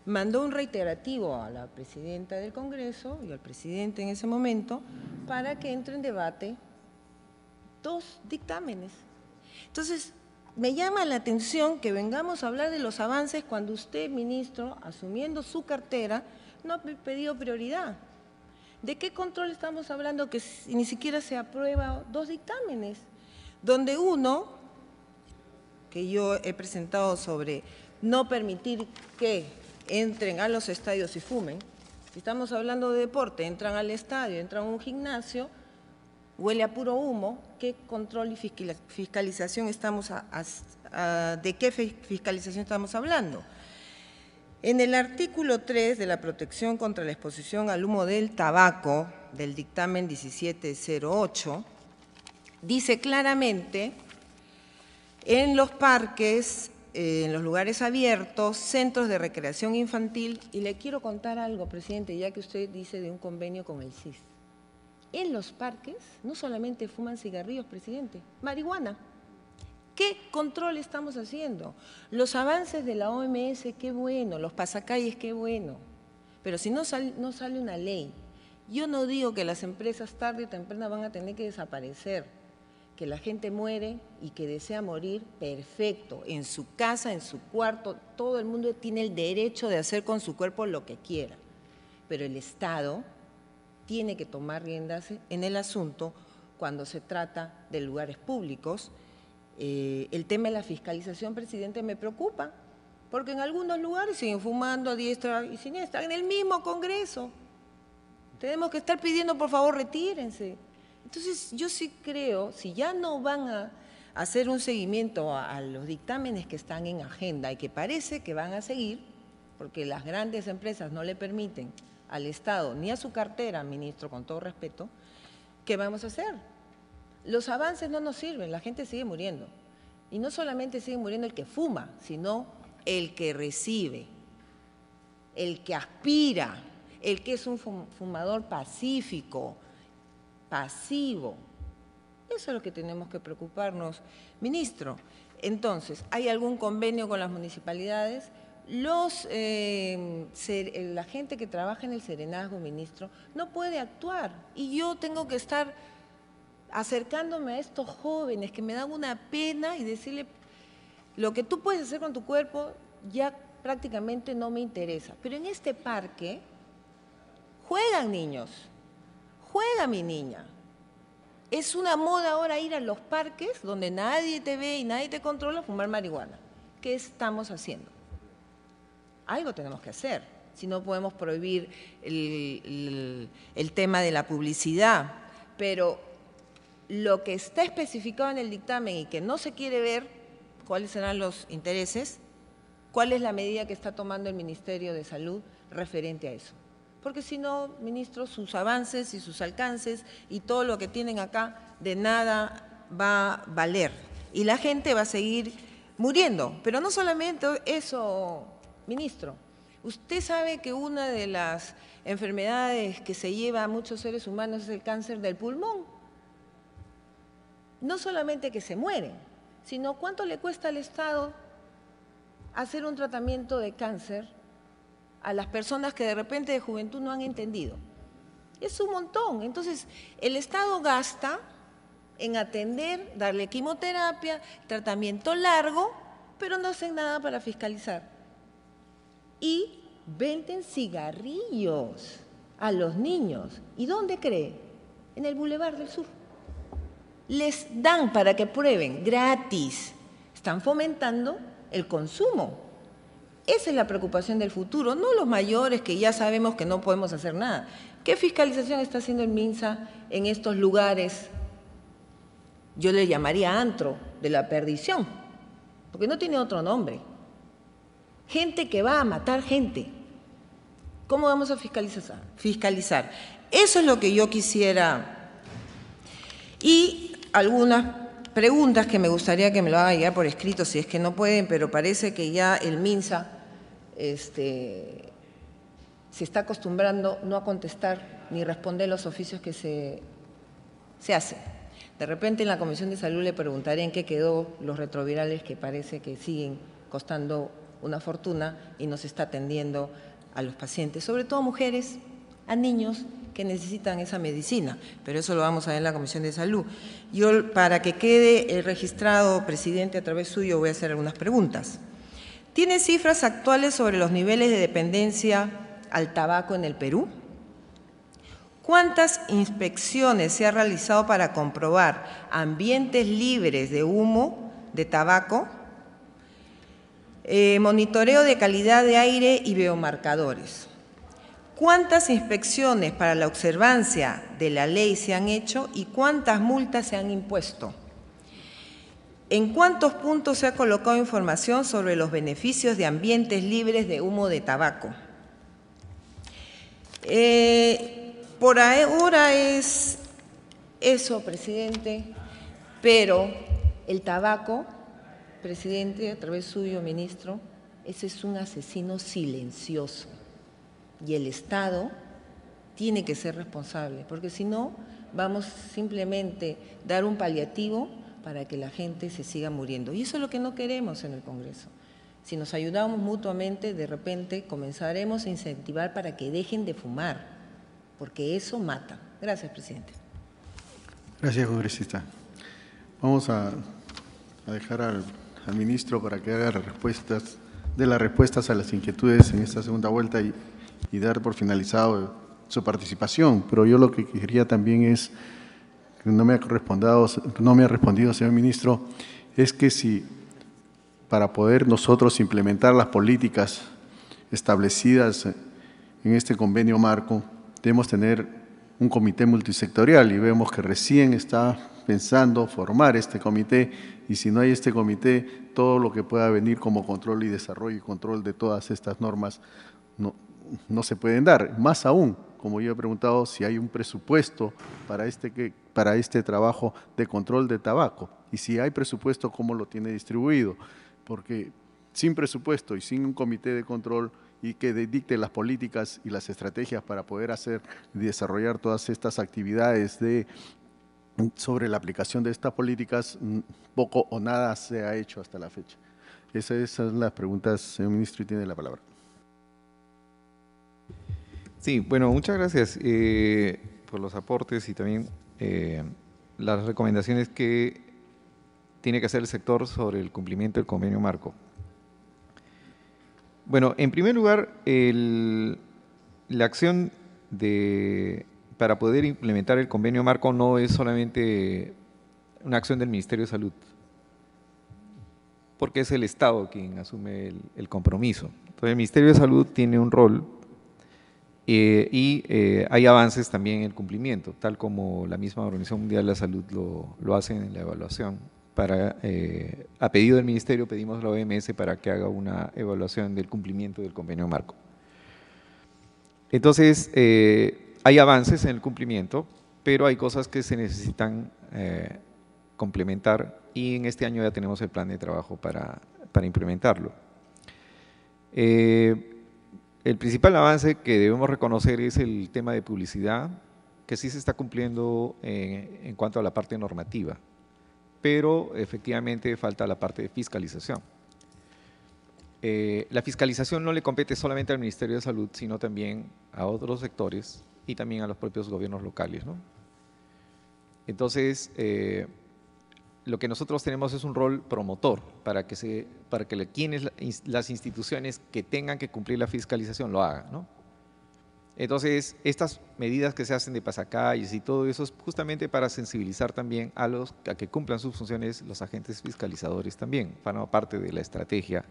mandó un reiterativo a la presidenta del Congreso y al presidente en ese momento para que entre en debate 2 dictámenes. Entonces, me llama la atención que vengamos a hablar de los avances cuando usted, ministro, asumiendo su cartera, no ha pedido prioridad. ¿De qué control estamos hablando que ni siquiera se aprueba 2 dictámenes? Donde uno, que yo he presentado sobre no permitir que entren a los estadios y fumen. Si estamos hablando de deporte, entran al estadio, entran a un gimnasio, huele a puro humo. ¿Qué control y fiscalización de qué fiscalización estamos hablando? En el artículo 3 de la protección contra la exposición al humo del tabaco, del dictamen 1708, dice claramente: en los parques, en los lugares abiertos, centros de recreación infantil, y le quiero contar algo, presidente, ya que usted dice de un convenio con el CIS. en los parques no solamente fuman cigarrillos, presidente, marihuana. ¿Qué control estamos haciendo? Los avances de la OMS, qué bueno, los pasacalles, qué bueno, pero si no sale una ley, yo no digo que las empresas tarde o temprano van a tener que desaparecer, que la gente muere y que desea morir, perfecto, en su casa, en su cuarto, todo el mundo tiene el derecho de hacer con su cuerpo lo que quiera, pero el Estado tiene que tomar riendas en el asunto cuando se trata de lugares públicos. El tema de la fiscalización, presidente, me preocupa, porque en algunos lugares siguen fumando a diestra y siniestra, en el mismo Congreso. Tenemos que estar pidiendo, por favor, retírense. Entonces, yo sí creo, si ya no van a hacer un seguimiento a los dictámenes que están en agenda y que parece que van a seguir, porque las grandes empresas no le permiten al Estado ni a su cartera, ministro, con todo respeto, ¿qué vamos a hacer? Los avances no nos sirven, la gente sigue muriendo. Y no solamente sigue muriendo el que fuma, sino el que recibe, el que aspira, el que es un fumador pacífico, pasivo. Eso es lo que tenemos que preocuparnos, ministro. Entonces, ¿hay algún convenio con las municipalidades? La gente que trabaja en el serenazgo, ministro, no puede actuar. Y yo tengo que estar acercándome a estos jóvenes que me dan una pena y decirle, lo que tú puedes hacer con tu cuerpo ya prácticamente no me interesa. Pero en este parque juegan niños, juega mi niña. Es una moda ahora ir a los parques donde nadie te ve y nadie te controla, fumar marihuana. ¿Qué estamos haciendo? Algo tenemos que hacer. Si no podemos prohibir el tema de la publicidad, pero lo que está especificado en el dictamen y que no se quiere ver, cuáles serán los intereses, cuál es la medida que está tomando el Ministerio de Salud referente a eso. Porque si no, ministro, sus avances y sus alcances y todo lo que tienen acá de nada va a valer. Y la gente va a seguir muriendo. Pero no solamente eso, ministro. Usted sabe que una de las enfermedades que se lleva a muchos seres humanos es el cáncer del pulmón. No solamente que se mueren, sino cuánto le cuesta al Estado hacer un tratamiento de cáncer a las personas que de repente de juventud no han entendido. Es un montón. Entonces, el Estado gasta en atender, darle quimioterapia, tratamiento largo, pero no hacen nada para fiscalizar. Y venden cigarrillos a los niños. ¿Y dónde cree? En el Boulevard del Sur. Les dan para que prueben gratis. Están fomentando el consumo. Esa es la preocupación del futuro, no los mayores que ya sabemos que no podemos hacer nada. ¿Qué fiscalización está haciendo el MINSA en estos lugares? Yo le llamaría antro de la perdición, porque no tiene otro nombre. Gente que va a matar gente. ¿Cómo vamos a fiscalizar? Eso es lo que yo quisiera. Y algunas preguntas que me gustaría que me lo haga llegar por escrito, si es que no pueden, pero parece que ya el MINSA se está acostumbrando no a contestar ni responder los oficios que se hacen. De repente en la Comisión de Salud le preguntaré en qué quedó los retrovirales que parece que siguen costando una fortuna y no se está atendiendo a los pacientes, sobre todo mujeres, a niños que necesitan esa medicina, pero eso lo vamos a ver en la Comisión de Salud. Yo, para que quede registrado, presidente, a través suyo voy a hacer algunas preguntas. ¿Tiene cifras actuales sobre los niveles de dependencia al tabaco en el Perú? ¿Cuántas inspecciones se ha realizado para comprobar ambientes libres de humo de tabaco? Monitoreo de calidad de aire y biomarcadores. ¿Cuántas inspecciones para la observancia de la ley se han hecho y cuántas multas se han impuesto? ¿En cuántos puntos se ha colocado información sobre los beneficios de ambientes libres de humo de tabaco? Por ahora es eso, presidente, pero el tabaco, presidente, a través suyo, ministro, ese es un asesino silencioso y el Estado tiene que ser responsable, porque si no vamos simplemente a dar un paliativo para que la gente se siga muriendo. Y eso es lo que no queremos en el Congreso. Si nos ayudamos mutuamente, de repente comenzaremos a incentivar para que dejen de fumar, porque eso mata. Gracias, presidente. Gracias, congresista. Vamos a dejar al ministro para que haga las respuestas a las inquietudes en esta segunda vuelta y dar por finalizado su participación. Pero yo lo que quería también es, que no me ha respondido, señor ministro, es que si para poder nosotros implementar las políticas establecidas en este convenio marco, debemos tener un comité multisectorial y vemos que recién está pensando formar este comité, y si no hay este comité, todo lo que pueda venir como control y desarrollo y control de todas estas normas no se pueden dar. Más aún, como yo he preguntado, si hay un presupuesto para este trabajo de control de tabaco, y si hay presupuesto, ¿cómo lo tiene distribuido? Porque sin presupuesto y sin un comité de control y que dicte las políticas y las estrategias para poder hacer y desarrollar todas estas actividades sobre la aplicación de estas políticas, poco o nada se ha hecho hasta la fecha. Esas son las preguntas, señor ministro, y tiene la palabra. Sí, bueno, muchas gracias por los aportes y también las recomendaciones que tiene que hacer el sector sobre el cumplimiento del convenio marco. Bueno, en primer lugar, la acción para poder implementar el convenio marco no es solamente una acción del Ministerio de Salud, porque es el Estado quien asume el compromiso. Entonces, el Ministerio de Salud tiene un rol y hay avances también en el cumplimiento, tal como la misma Organización Mundial de la Salud lo hace en la evaluación. A pedido del Ministerio pedimos a la OMS para que haga una evaluación del cumplimiento del convenio marco. Entonces, hay avances en el cumplimiento, pero hay cosas que se necesitan complementar y en este año ya tenemos el plan de trabajo para implementarlo. El principal avance que debemos reconocer es el tema de publicidad, que sí se está cumpliendo en cuanto a la parte normativa, pero efectivamente falta la parte de fiscalización. La fiscalización no le compete solamente al Ministerio de Salud, sino también a otros sectores y también a los propios gobiernos locales, ¿no? Entonces, lo que nosotros tenemos es un rol promotor para que las instituciones que tengan que cumplir la fiscalización lo hagan, ¿no? Entonces, estas medidas que se hacen de pasacalles y todo eso es justamente para sensibilizar también a que cumplan sus funciones los agentes fiscalizadores también, forma parte de la estrategia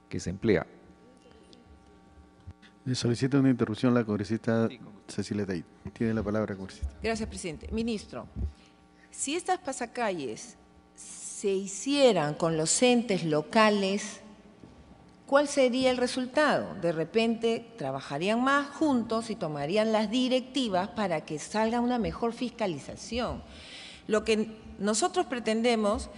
que se emplea. Le solicito una interrupción la congresista Cecilia Teit. Tiene la palabra, congresista. Gracias, presidente. Ministro, si estas pasacalles se hicieran con los entes locales, ¿cuál sería el resultado? De repente trabajarían más juntos y tomarían las directivas para que salga una mejor fiscalización. Lo que nosotros pretendemos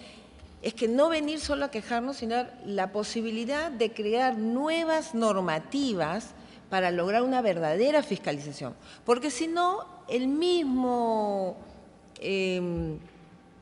es que no venir solo a quejarnos, sino la posibilidad de crear nuevas normativas para lograr una verdadera fiscalización. Porque si no, el mismo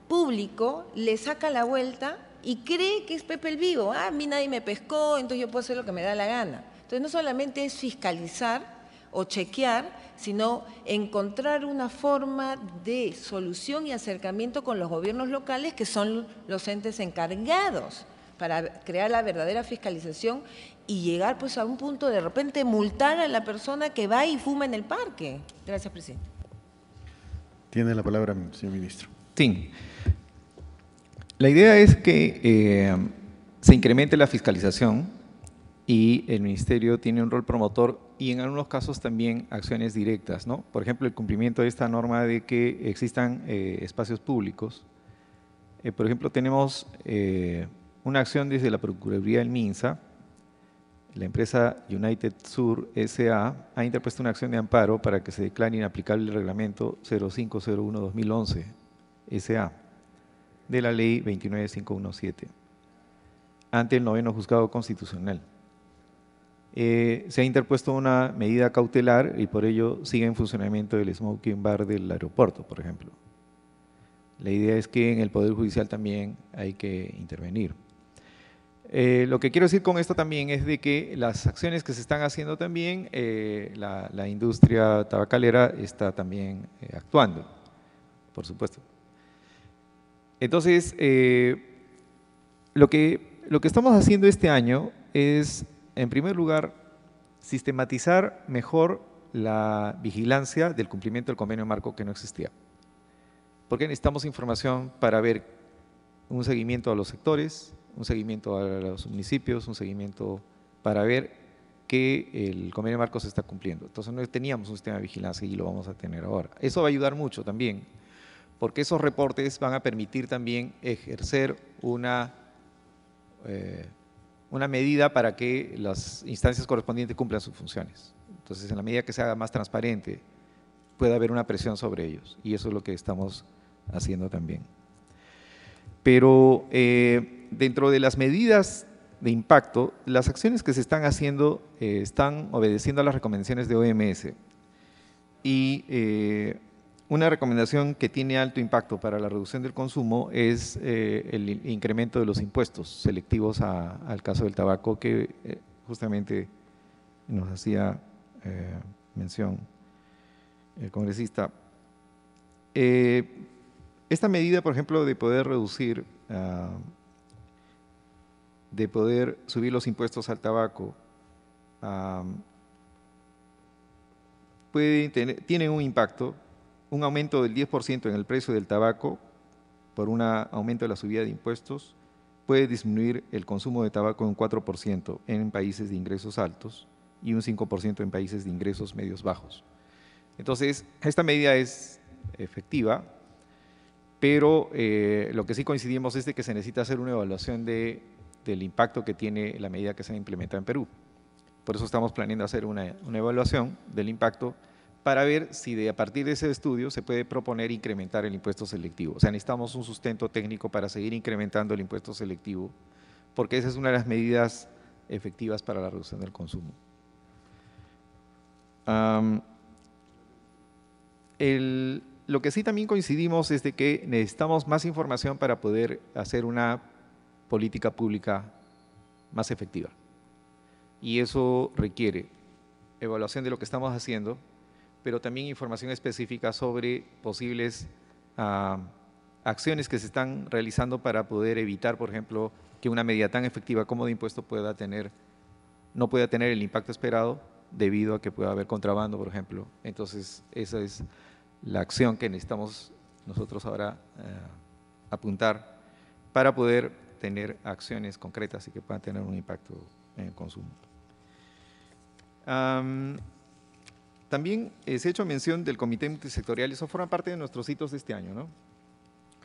público le saca la vuelta y cree que es Pepe el Vivo. A mí nadie me pescó, entonces yo puedo hacer lo que me da la gana. Entonces no solamente es fiscalizar o chequear, sino encontrar una forma de solución y acercamiento con los gobiernos locales, que son los entes encargados para crear la verdadera fiscalización y llegar pues a un punto de repente multar a la persona que va y fuma en el parque. Gracias, presidente. Tiene la palabra, señor ministro. Sí. La idea es que se incremente la fiscalización y el Ministerio tiene un rol promotor y en algunos casos también acciones directas, ¿no? Por ejemplo, el cumplimiento de esta norma de que existan espacios públicos. Por ejemplo, tenemos una acción desde la Procuraduría del MINSA. La empresa United Sur S.A. ha interpuesto una acción de amparo para que se declare inaplicable el reglamento 0501-2011 S.A. de la ley 29517 ante el 9º Juzgado Constitucional. se ha interpuesto una medida cautelar y por ello sigue en funcionamiento el smoking bar del aeropuerto, por ejemplo. La idea es que en el Poder Judicial también hay que intervenir. Lo que quiero decir con esto también es de que las acciones que se están haciendo también, la industria tabacalera está también actuando, por supuesto. Entonces, lo que estamos haciendo este año es, en primer lugar, sistematizar mejor la vigilancia del cumplimiento del convenio marco que no existía. Porque necesitamos información para ver un seguimiento a los sectores, un seguimiento a los municipios, un seguimiento para ver que el convenio marco se está cumpliendo. Entonces no teníamos un sistema de vigilancia y lo vamos a tener ahora. Eso va a ayudar mucho también, porque esos reportes van a permitir también ejercer una medida para que las instancias correspondientes cumplan sus funciones. Entonces, en la medida que se haga más transparente, puede haber una presión sobre ellos, y eso es lo que estamos haciendo también. Pero dentro de las medidas de impacto, las acciones que se están haciendo están obedeciendo a las recomendaciones de OMS. Y una recomendación que tiene alto impacto para la reducción del consumo es el incremento de los impuestos selectivos al caso del tabaco, que justamente nos hacía mención el congresista. Esta medida, por ejemplo, de poder reducir, de poder subir los impuestos al tabaco, tiene un impacto, un aumento del 10% en el precio del tabaco por un aumento de la subida de impuestos, puede disminuir el consumo de tabaco en un 4% en países de ingresos altos y un 5% en países de ingresos medios bajos. Entonces, esta medida es efectiva, pero lo que sí coincidimos es de que se necesita hacer una evaluación del impacto que tiene la medida que se ha implementado en Perú. Por eso estamos planeando hacer una evaluación del impacto para ver si a partir de ese estudio se puede proponer incrementar el impuesto selectivo. O sea, necesitamos un sustento técnico para seguir incrementando el impuesto selectivo, porque esa es una de las medidas efectivas para la reducción del consumo. Lo que sí también coincidimos es de que necesitamos más información para poder hacer una política pública más efectiva. Y eso requiere evaluación de lo que estamos haciendo, pero también información específica sobre posibles acciones que se están realizando para poder evitar, por ejemplo, que una medida tan efectiva como de impuesto no pueda tener el impacto esperado debido a que pueda haber contrabando, por ejemplo. Entonces, esa es la acción que necesitamos nosotros ahora apuntar para poder tener acciones concretas y que puedan tener un impacto en el consumo. También se ha hecho mención del Comité Multisectorial, eso forma parte de nuestros hitos de este año, ¿no?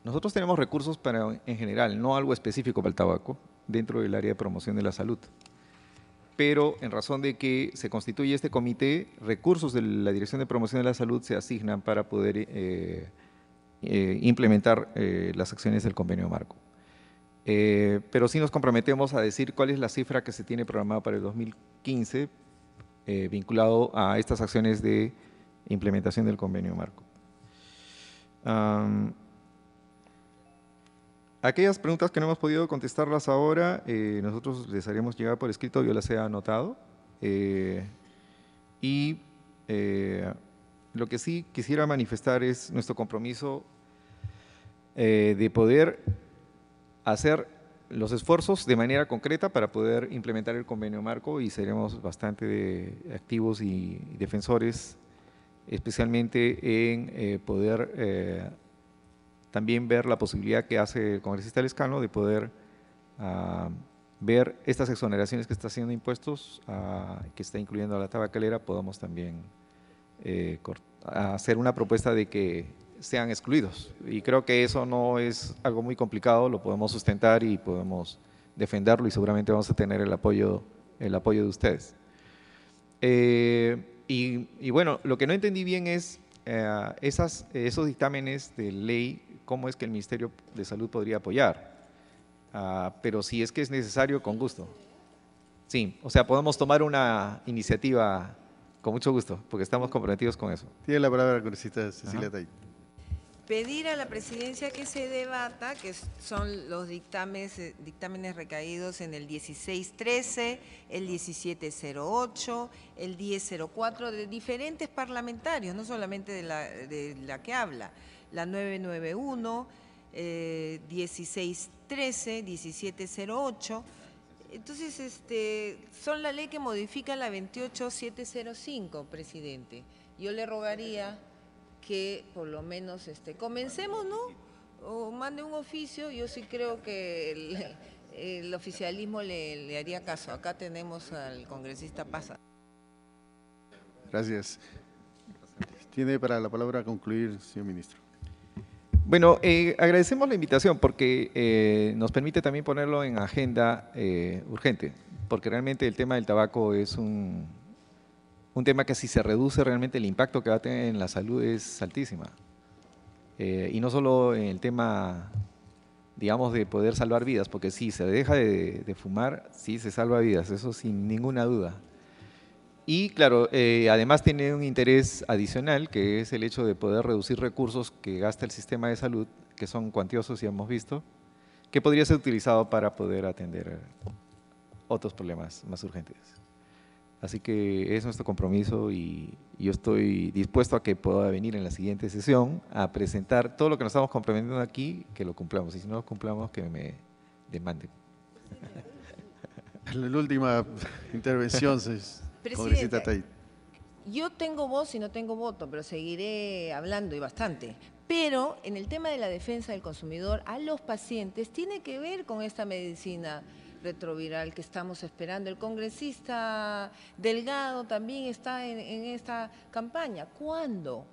Nosotros tenemos recursos en general, no algo específico para el tabaco, dentro del área de promoción de la salud. Pero en razón de que se constituye este comité, recursos de la Dirección de Promoción de la Salud se asignan para poder implementar las acciones del convenio marco. Pero sí nos comprometemos a decir cuál es la cifra que se tiene programada para el 2015 vinculado a estas acciones de implementación del convenio marco. Aquellas preguntas que no hemos podido contestarlas ahora, nosotros les haremos llegar por escrito, yo las he anotado. Lo que sí quisiera manifestar es nuestro compromiso de poder hacer los esfuerzos de manera concreta para poder implementar el convenio marco, y seremos bastante activos y defensores, especialmente en poder también ver la posibilidad que hace el congresista Lescano de poder ver estas exoneraciones que está haciendo impuestos, que está incluyendo a la tabacalera, podamos también hacer una propuesta de que sean excluidos. Y creo que eso no es algo muy complicado, lo podemos sustentar y podemos defenderlo, y seguramente vamos a tener el apoyo de ustedes. Y bueno, lo que no entendí bien es esos dictámenes de ley, cómo es que el Ministerio de Salud podría apoyar, pero si es que es necesario, con gusto. Sí, o sea, podemos tomar una iniciativa con mucho gusto, porque estamos comprometidos con eso. Tiene la palabra la congresista Cecilia Tait. Pedir a la presidencia que se debata, que son los dictámenes recaídos en el 1613, el 1708, el 1004, de diferentes parlamentarios, no solamente de la que habla, la 991, 1613, 1708. Entonces, son la ley que modifica la 28705, presidente. Yo le rogaría que por lo menos comencemos, ¿no? O mande un oficio. Yo sí creo que el oficialismo le haría caso. Acá tenemos al congresista Paza. Gracias. Tiene para la palabra concluir, señor ministro. Bueno, agradecemos la invitación porque nos permite también ponerlo en agenda urgente, porque realmente el tema del tabaco es un tema que si se reduce realmente el impacto que va a tener en la salud es altísima. Y no solo en el tema, digamos, de poder salvar vidas, porque si se deja de fumar, sí se salva vidas, eso sin ninguna duda. Y claro, además tiene un interés adicional, que es el hecho de poder reducir recursos que gasta el sistema de salud, que son cuantiosos, ya hemos visto, que podría ser utilizado para poder atender otros problemas más urgentes. Así que es nuestro compromiso y yo estoy dispuesto a que pueda venir en la siguiente sesión a presentar todo lo que nos estamos comprometiendo aquí, que lo cumplamos. Y si no lo cumplamos, que me demanden. La última intervención, congresista Tait. Yo tengo voz y no tengo voto, pero seguiré hablando y bastante. Pero en el tema de la defensa del consumidor a los pacientes tiene que ver con esta medicina retroviral que estamos esperando. El congresista Delgado también está en esta campaña. ¿Cuándo?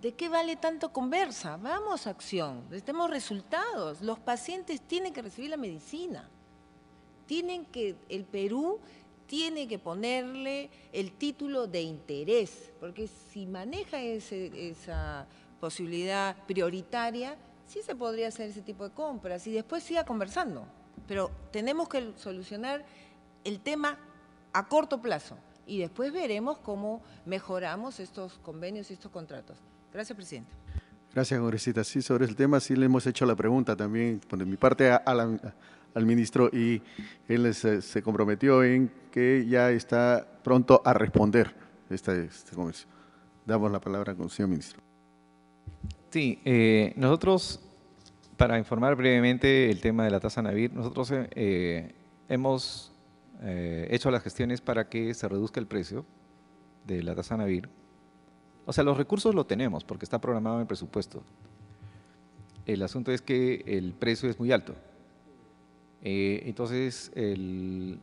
¿De qué vale tanto conversa? Vamos a acción, necesitamos resultados. Los pacientes tienen que recibir la medicina. El Perú tiene que ponerle el título de interés, porque si maneja esa posibilidad prioritaria, sí se podría hacer ese tipo de compras y después siga conversando. Pero tenemos que solucionar el tema a corto plazo y después veremos cómo mejoramos estos convenios y estos contratos. Gracias, presidente. Gracias, congresista. Sí, sobre el tema sí le hemos hecho la pregunta también por mi parte al ministro y él se comprometió en que ya está pronto a responder este comercio. Damos la palabra al señor ministro. Sí, nosotros, para informar brevemente el tema de la tasa Navir, nosotros hemos hecho las gestiones para que se reduzca el precio de la tasa Navir. O sea, los recursos lo tenemos porque está programado en el presupuesto. El asunto es que el precio es muy alto. Entonces, el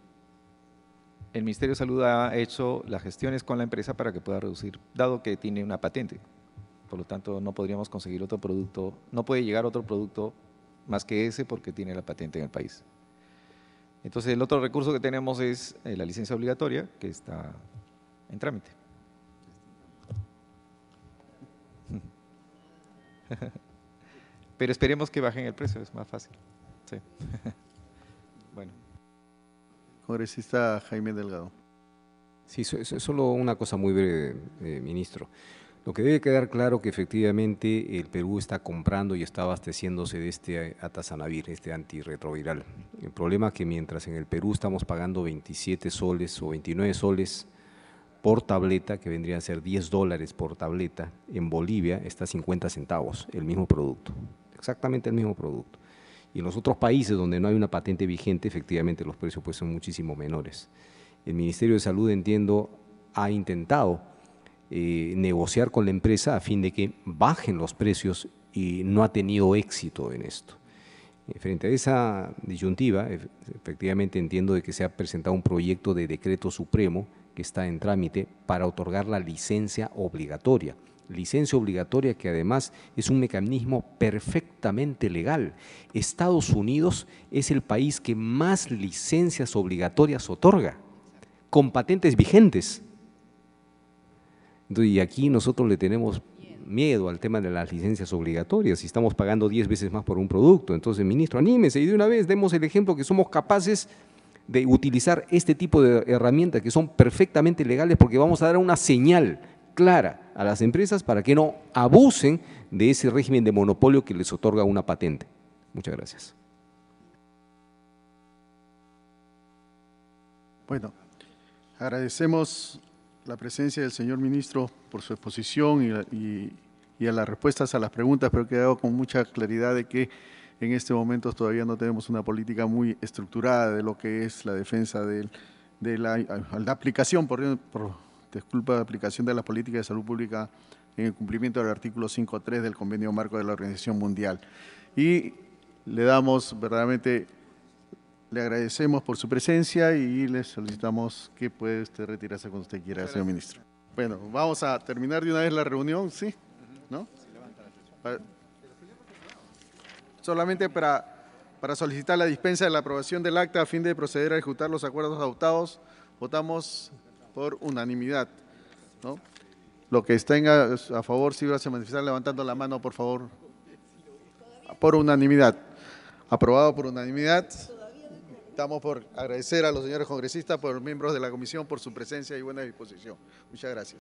Ministerio de Salud ha hecho las gestiones con la empresa para que pueda reducir, dado que tiene una patente. Por lo tanto, no podríamos conseguir otro producto, no puede llegar otro producto más que ese porque tiene la patente en el país. Entonces, el otro recurso que tenemos es la licencia obligatoria, que está en trámite. Pero esperemos que bajen el precio, es más fácil. Sí. Bueno. Congresista Jaime Delgado. Sí, solo una cosa muy breve, ministro. Lo que debe quedar claro que efectivamente el Perú está comprando y está abasteciéndose de este Atazanavir, este antirretroviral. El problema es que mientras en el Perú estamos pagando 27 soles o 29 soles por tableta, que vendrían a ser $10 por tableta, en Bolivia está 50 centavos, el mismo producto, exactamente el mismo producto. Y en los otros países donde no hay una patente vigente, efectivamente los precios pues son muchísimo menores. El Ministerio de Salud, entiendo, ha intentado negociar con la empresa a fin de que bajen los precios y no ha tenido éxito en esto. Frente a esa disyuntiva, efectivamente entiendo de que se ha presentado un proyecto de decreto supremo que está en trámite para otorgar la licencia obligatoria que además es un mecanismo perfectamente legal. Estados Unidos es el país que más licencias obligatorias otorga, con patentes vigentes. Entonces, y aquí nosotros le tenemos miedo al tema de las licencias obligatorias y estamos pagando 10 veces más por un producto. Entonces, ministro, anímese y de una vez demos el ejemplo que somos capaces de utilizar este tipo de herramientas que son perfectamente legales, porque vamos a dar una señal clara a las empresas para que no abusen de ese régimen de monopolio que les otorga una patente. Muchas gracias. Bueno, agradecemos la presencia del señor ministro por su exposición y a las respuestas a las preguntas, pero he quedado con mucha claridad de que en este momento todavía no tenemos una política muy estructurada de lo que es la defensa de la aplicación, disculpa, la aplicación de las políticas de salud pública en el cumplimiento del artículo 5.3 del Convenio Marco de la Organización Mundial. Y le damos verdaderamente, le agradecemos por su presencia y le solicitamos que puede usted retirarse cuando usted quiera, señor ministro. Bueno, vamos a terminar de una vez la reunión, ¿sí? ¿No? Solamente para solicitar la dispensa de la aprobación del acta a fin de proceder a ejecutar los acuerdos adoptados, votamos por unanimidad, ¿no? Lo que tenga a favor, sí, se manifestar levantando la mano, por favor. Por unanimidad. Aprobado por unanimidad. Estamos por agradecer a los señores congresistas, por los miembros de la comisión, por su presencia y buena disposición. Muchas gracias.